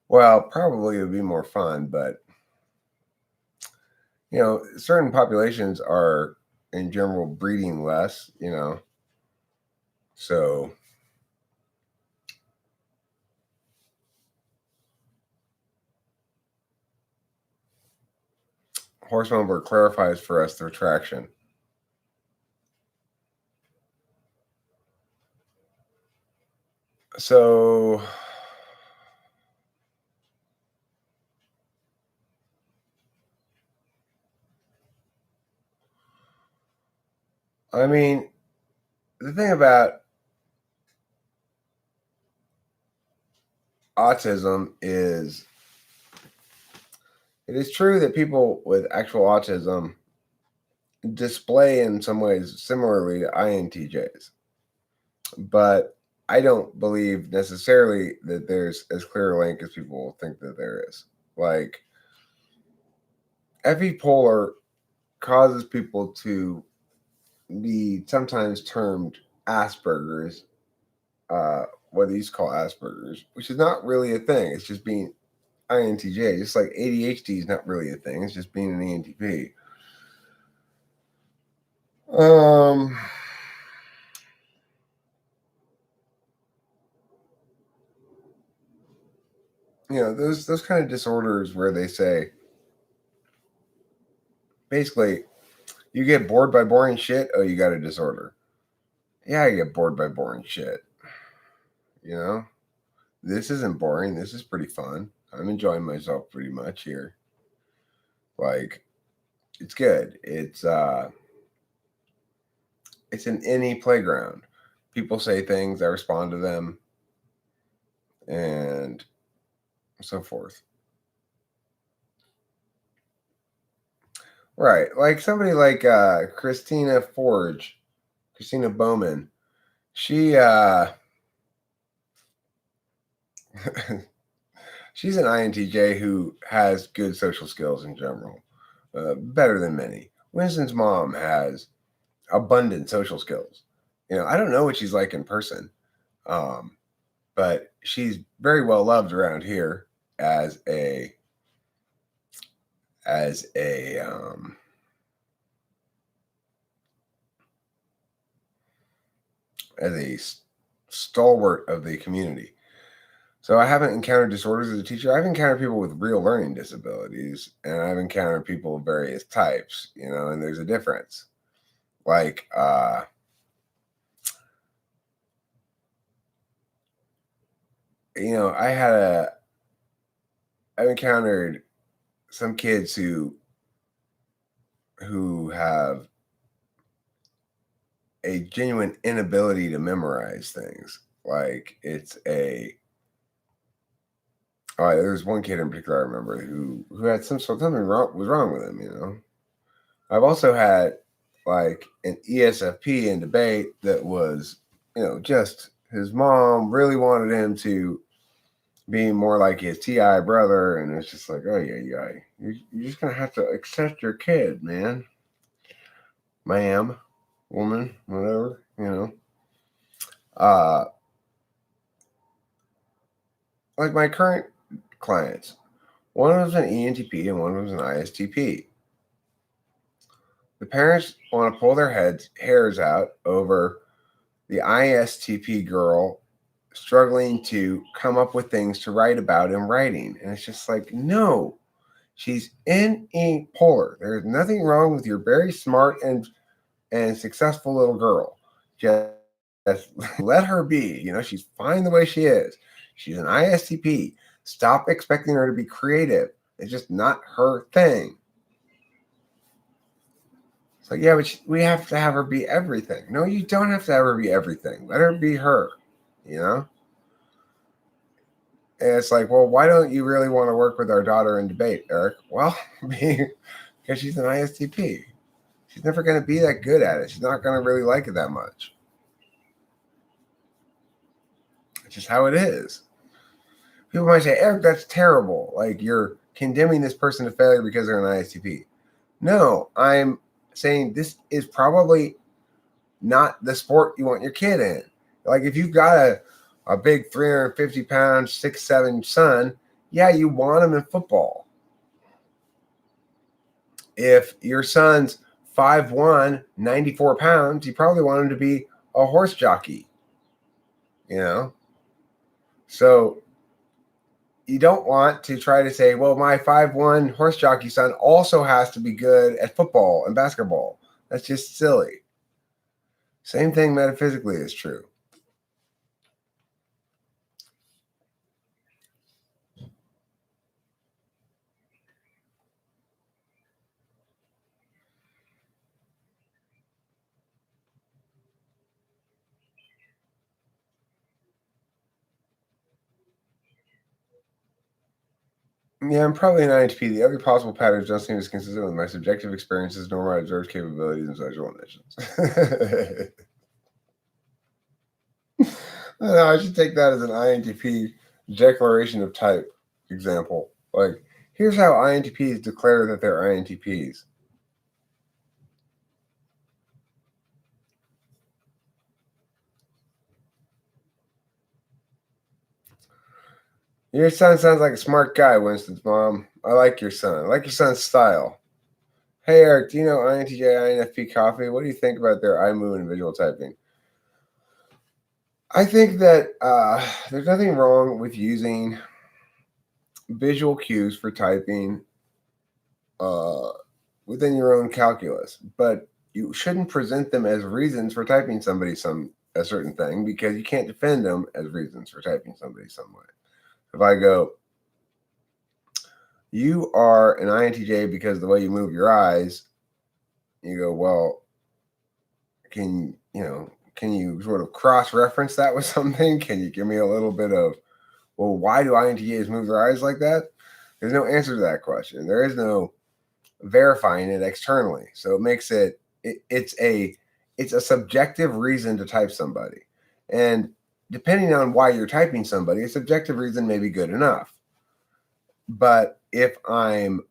Well, probably it would be more fun, but certain populations are in general breeding less. So Horsemonger clarifies for us the attraction. So I mean, the thing about autism is it is true that people with actual autism display in some ways similarly to INTJs, but I don't believe necessarily that there's as clear a link as people think that there is. Like, FE Polar causes people to be sometimes termed Asperger's, what they used to call Asperger's, which is not really a thing. It's just being INTJ. Just like ADHD is not really a thing. It's just being an ENTP. Those kind of disorders where they say basically you get bored by boring shit. Oh, you got a disorder. Yeah, I get bored by boring shit. This isn't boring. This is pretty fun. I'm enjoying myself pretty much here. Like, it's good. It's an any playground. People say things, I respond to them, and so forth. Right. Like somebody like Christina Bowman. She she's an INTJ who has good social skills in general, better than many. Winston's mom has abundant social skills. I don't know what she's like in person, but she's very well loved around here as a as a stalwart of the community. So I haven't encountered disorders as a teacher. I've encountered people with real learning disabilities, and I've encountered people of various types, and there's a difference. Like, I've encountered some kids who have a genuine inability to memorize things. Like, there's one kid in particular I remember who had something was wrong with him. I've also had like an ESFP in debate that was, just his mom really wanted him to be more like his TI brother, and it's just like, oh yeah, you're just gonna have to accept your kid, man, ma'am. woman, whatever, Uh, like my current clients, one of them's an ENTP and one of them's an ISTP. The parents want to pull their hairs out over the ISTP girl struggling to come up with things to write about in writing. And it's just like, no, she's in a polar. There's nothing wrong with your very smart and successful little girl. Just let her be. She's fine the way she is. She's an ISTP. Stop expecting her to be creative. It's just not her thing. It's like, yeah, but we have to have her be everything. No, you don't have to have her be everything. Let her be her, And it's like, well, why don't you really want to work with our daughter in debate, Eric? Well, because she's an ISTP. She's never going to be that good at it. She's not going to really like it that much. It's just how it is. People might say, Eric, that's terrible. Like, you're condemning this person to failure because they're an ISTP. No, I'm saying this is probably not the sport you want your kid in. Like, if you've got a big 350-pound, 6'7" son, yeah, you want him in football. If your son's 5'1", 94 pounds, you probably want him to be a horse jockey. So you don't want to try to say, well, my 5'1" horse jockey son also has to be good at football and basketball. That's just silly. Same thing metaphysically is true. Yeah, I'm probably an INTP. The other possible patterns don't seem as consistent with my subjective experiences nor my observed capabilities and social conditions. I should take that as an INTP declaration of type example. Like, here's how INTPs declare that they're INTPs. Your son sounds like a smart guy, Winston's mom. I like your son. I like your son's style. Hey, Eric, do you know INTJ, INFP coffee? What do you think about their iMove and visual typing? I think that there's nothing wrong with using visual cues for typing within your own calculus, but you shouldn't present them as reasons for typing a certain thing, because you can't defend them as reasons for typing somebody some way. If I go, you are an INTJ because of the way you move your eyes, you go, well, can you sort of cross-reference that with something? Can you give me a little bit of, well, why do INTJs move their eyes like that? There's no answer to that question. There is no verifying it externally. So it makes it's a subjective reason to type somebody. And depending on why you're typing somebody, a subjective reason may be good enough. But if I'm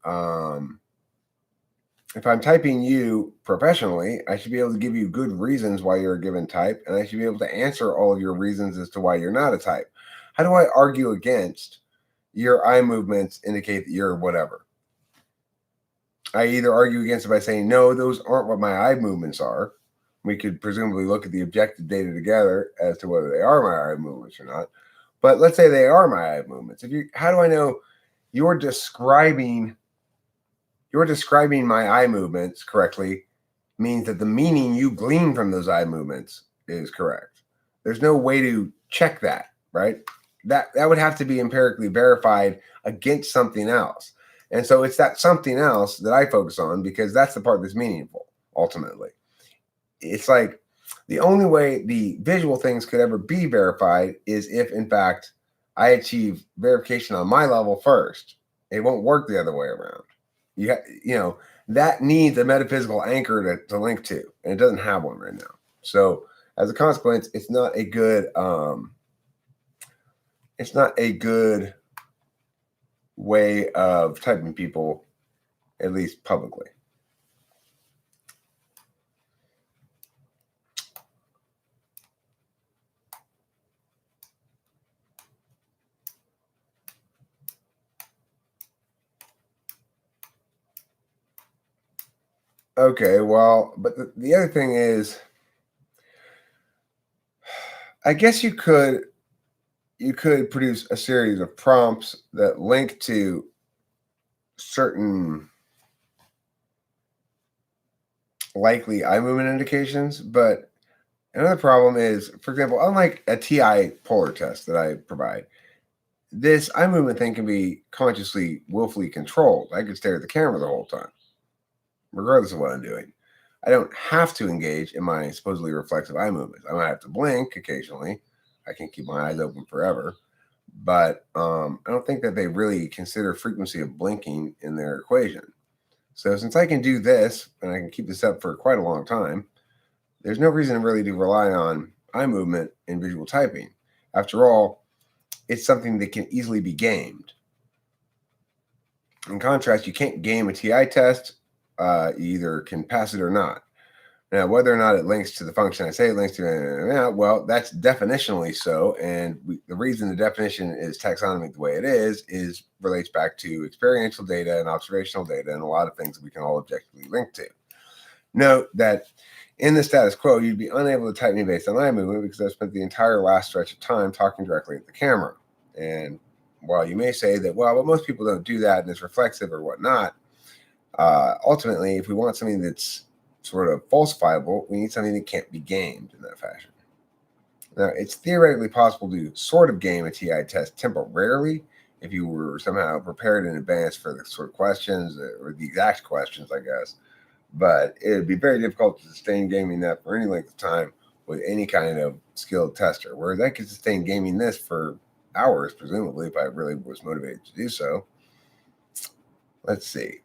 typing you professionally, I should be able to give you good reasons why you're a given type, and I should be able to answer all of your reasons as to why you're not a type. How do I argue against your eye movements indicate that you're whatever? I either argue against it by saying, no, those aren't what my eye movements are. We could presumably look at the objective data together as to whether they are my eye movements or not. But let's say they are my eye movements. How do I know you're describing my eye movements correctly means that the meaning you glean from those eye movements is correct? There's no way to check that, right? That would have to be empirically verified against something else. And so it's that something else that I focus on, because that's the part that's meaningful, ultimately. It's like the only way the visual things could ever be verified is if, in fact, I achieve verification on my level first. It won't work the other way around. That needs a metaphysical anchor to link to, and it doesn't have one right now. So as a consequence, it's not a good way of typing people, at least publicly. Okay, well, but the other thing is, I guess you could produce a series of prompts that link to certain likely eye movement indications, but another problem is, for example, unlike a TI polar test that I provide, this eye movement thing can be consciously, willfully controlled. I could stare at the camera the whole time, regardless of what I'm doing. I don't have to engage in my supposedly reflexive eye movements. I might have to blink occasionally. I can keep my eyes open forever, but I don't think that they really consider frequency of blinking in their equation. So since I can do this and I can keep this up for quite a long time, there's no reason really to rely on eye movement in visual typing. After all, it's something that can easily be gamed. In contrast, you can't game a TI test. You either can pass it or not. Now, whether or not it links to the function I say it links to, well, that's definitionally so. And the reason the definition is taxonomic the way it is relates back to experiential data and observational data and a lot of things that we can all objectively link to. Note that in the status quo, you'd be unable to type me based on eye movement because I spent the entire last stretch of time talking directly at the camera. And while you may say that, well, most people don't do that and it's reflexive or whatnot, ultimately, if we want something that's sort of falsifiable, we need something that can't be gamed in that fashion. Now, it's theoretically possible to sort of game a TI test temporarily if you were somehow prepared in advance for the sort of questions or the exact questions, I guess. But it would be very difficult to sustain gaming that for any length of time with any kind of skilled tester. Whereas I could sustain gaming this for hours, presumably, if I really was motivated to do so. Let's see.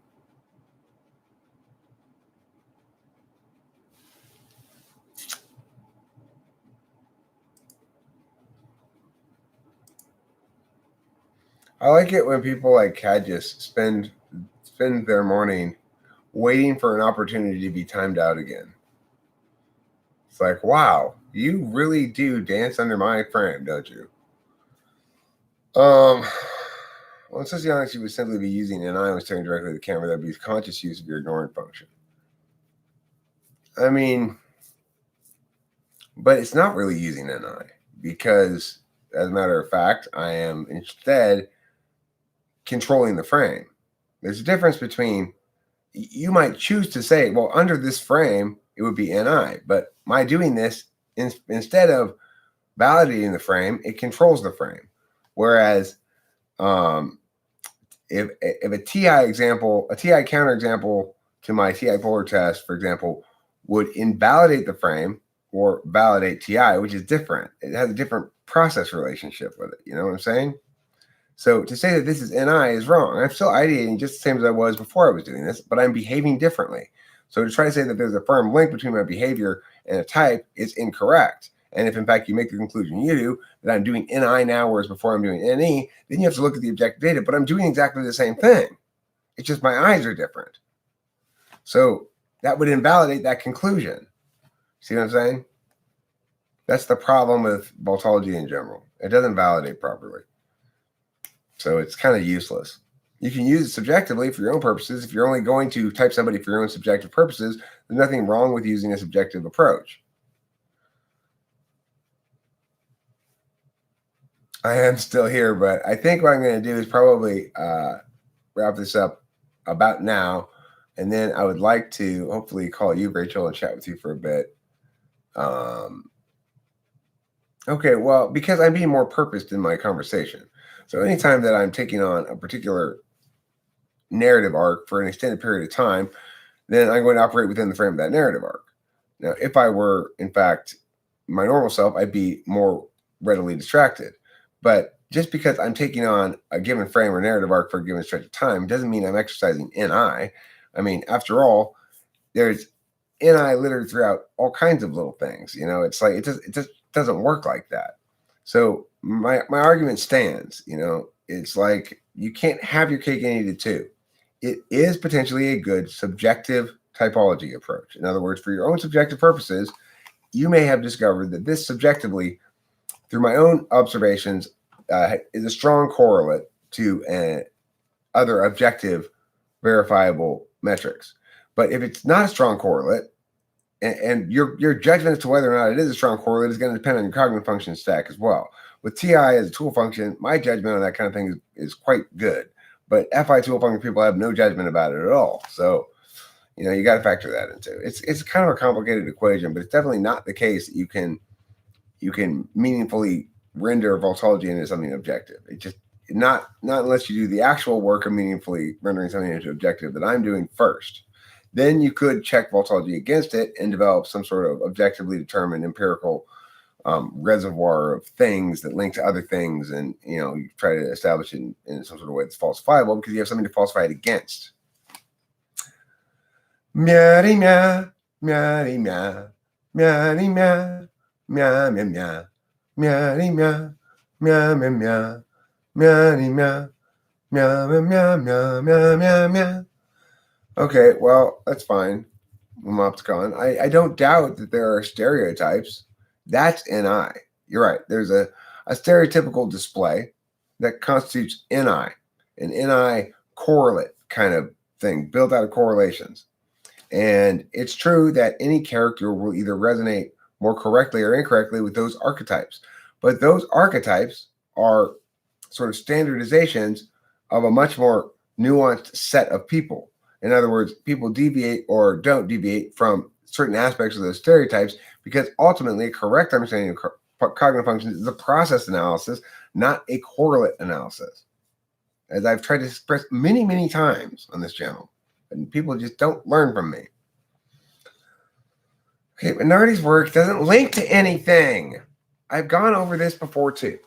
I like it when people like Cadgis spend their morning waiting for an opportunity to be timed out again. It's like, wow, you really do dance under my frame, don't you? Well, it says the honest you would simply be using an eye when staring directly at the camera. That'd be conscious use of your ignoring function. I mean, but it's not really using an eye because, as a matter of fact, I am instead controlling the frame. There's a difference between, you might choose to say, well, under this frame, it would be NI, but my doing this, instead of validating the frame, it controls the frame. Whereas if a TI example, a TI counterexample to my TI polar test, for example, would invalidate the frame or validate TI, which is different. It has a different process relationship with it. You know what I'm saying? So to say that this is NI is wrong. I'm still ideating just the same as I was before I was doing this, but I'm behaving differently. So to try to say that there's a firm link between my behavior and a type is incorrect. And if in fact you make the conclusion you do that I'm doing NI now, whereas before I'm doing NE, then you have to look at the objective data, but I'm doing exactly the same thing. It's just my eyes are different. So that would invalidate that conclusion. See what I'm saying? That's the problem with Boltology in general. It doesn't validate properly. So it's kind of useless. You can use it subjectively for your own purposes. If you're only going to type somebody for your own subjective purposes, there's nothing wrong with using a subjective approach. I am still here, but I think what I'm going to do is probably wrap this up about now. And then I would like to hopefully call you, Rachel, and chat with you for a bit. Okay, well, because I'm being more purposed in my conversation. So anytime that I'm taking on a particular narrative arc for an extended period of time, then I'm going to operate within the frame of that narrative arc. Now, if I were, in fact, my normal self, I'd be more readily distracted. But just because I'm taking on a given frame or narrative arc for a given stretch of time doesn't mean I'm exercising NI. I mean, after all, there's NI littered throughout all kinds of little things. You know, it's like it just doesn't work like that. So my argument stands. You know, it's like you can't have your cake and eat it too. It is potentially a good subjective typology approach. In other words, for your own subjective purposes, you may have discovered that this subjectively, through my own observations, is a strong correlate to other objective verifiable metrics. But if it's not a strong correlate, and your judgment as to whether or not it is a strong correlate is going to depend on your cognitive function stack as well. With TI as a tool function, my judgment on that kind of thing is quite good. But FI tool function people have no judgment about it at all. So, you got to factor that into it. It's kind of a complicated equation, but it's definitely not the case that you can meaningfully render voltology into something objective. It just not unless you do the actual work of meaningfully rendering something into objective that I'm doing first. Then you could check voltology against it and develop some sort of objectively determined empirical reservoir of things that link to other things, and you try to establish it in some sort of way that's falsifiable because you have something to falsify it against. Meow meow meow meow meow meow meow meow meow meow meow meow meow meow meow meow meow meow meow. Okay, well, that's fine. Mopticon. I don't doubt that there are stereotypes. That's NI. You're right. There's a stereotypical display that constitutes NI, an NI correlate kind of thing built out of correlations. And it's true that any character will either resonate more correctly or incorrectly with those archetypes. But those archetypes are sort of standardizations of a much more nuanced set of people. In other words, people deviate or don't deviate from certain aspects of those stereotypes because ultimately a correct understanding of cognitive functions is a process analysis, not a correlate analysis. As I've tried to express many, many times on this channel, and people just don't learn from me. Okay, Bernardi's work doesn't link to anything. I've gone over this before too.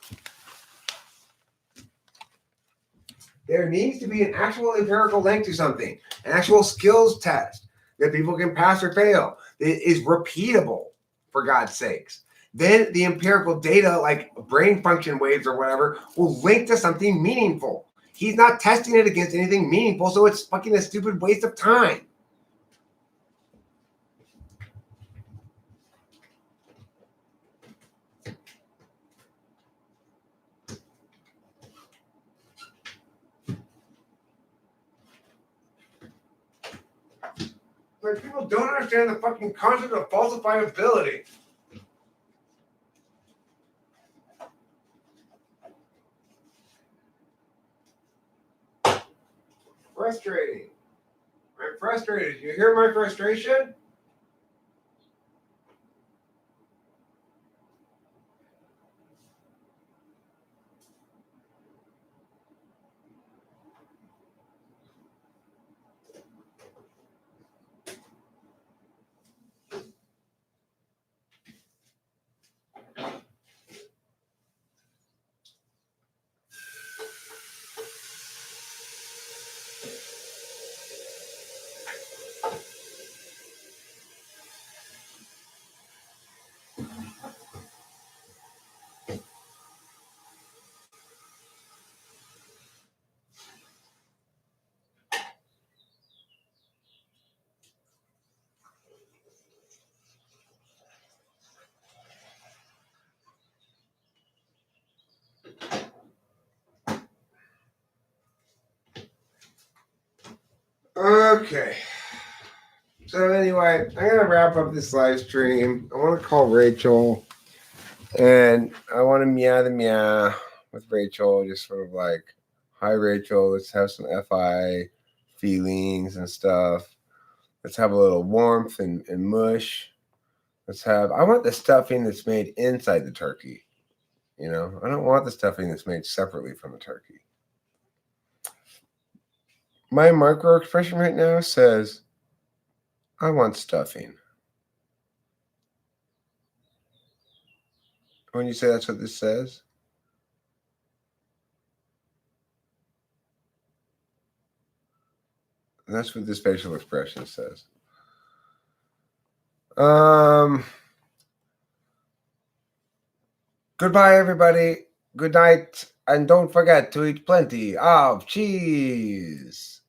There needs to be an actual empirical link to something, an actual skills test that people can pass or fail, that is repeatable, for God's sakes. Then the empirical data, like brain function waves or whatever, will link to something meaningful. He's not testing it against anything meaningful, so it's fucking a stupid waste of time. Like, people don't understand the fucking concept of falsifiability. Frustrating. I'm frustrated. You hear my frustration? Okay. So anyway, I'm going to wrap up this live stream. I want to call Rachel, and I want to meow the meow with Rachel, just sort of like, hi, Rachel, let's have some FI feelings and stuff. Let's have a little warmth and mush. I want the stuffing that's made inside the turkey. I don't want the stuffing that's made separately from the turkey. My micro expression right now says, I want stuffing. When you say that's what this says? And that's what this facial expression says. Goodbye, everybody. Good night. And don't forget to eat plenty of cheese.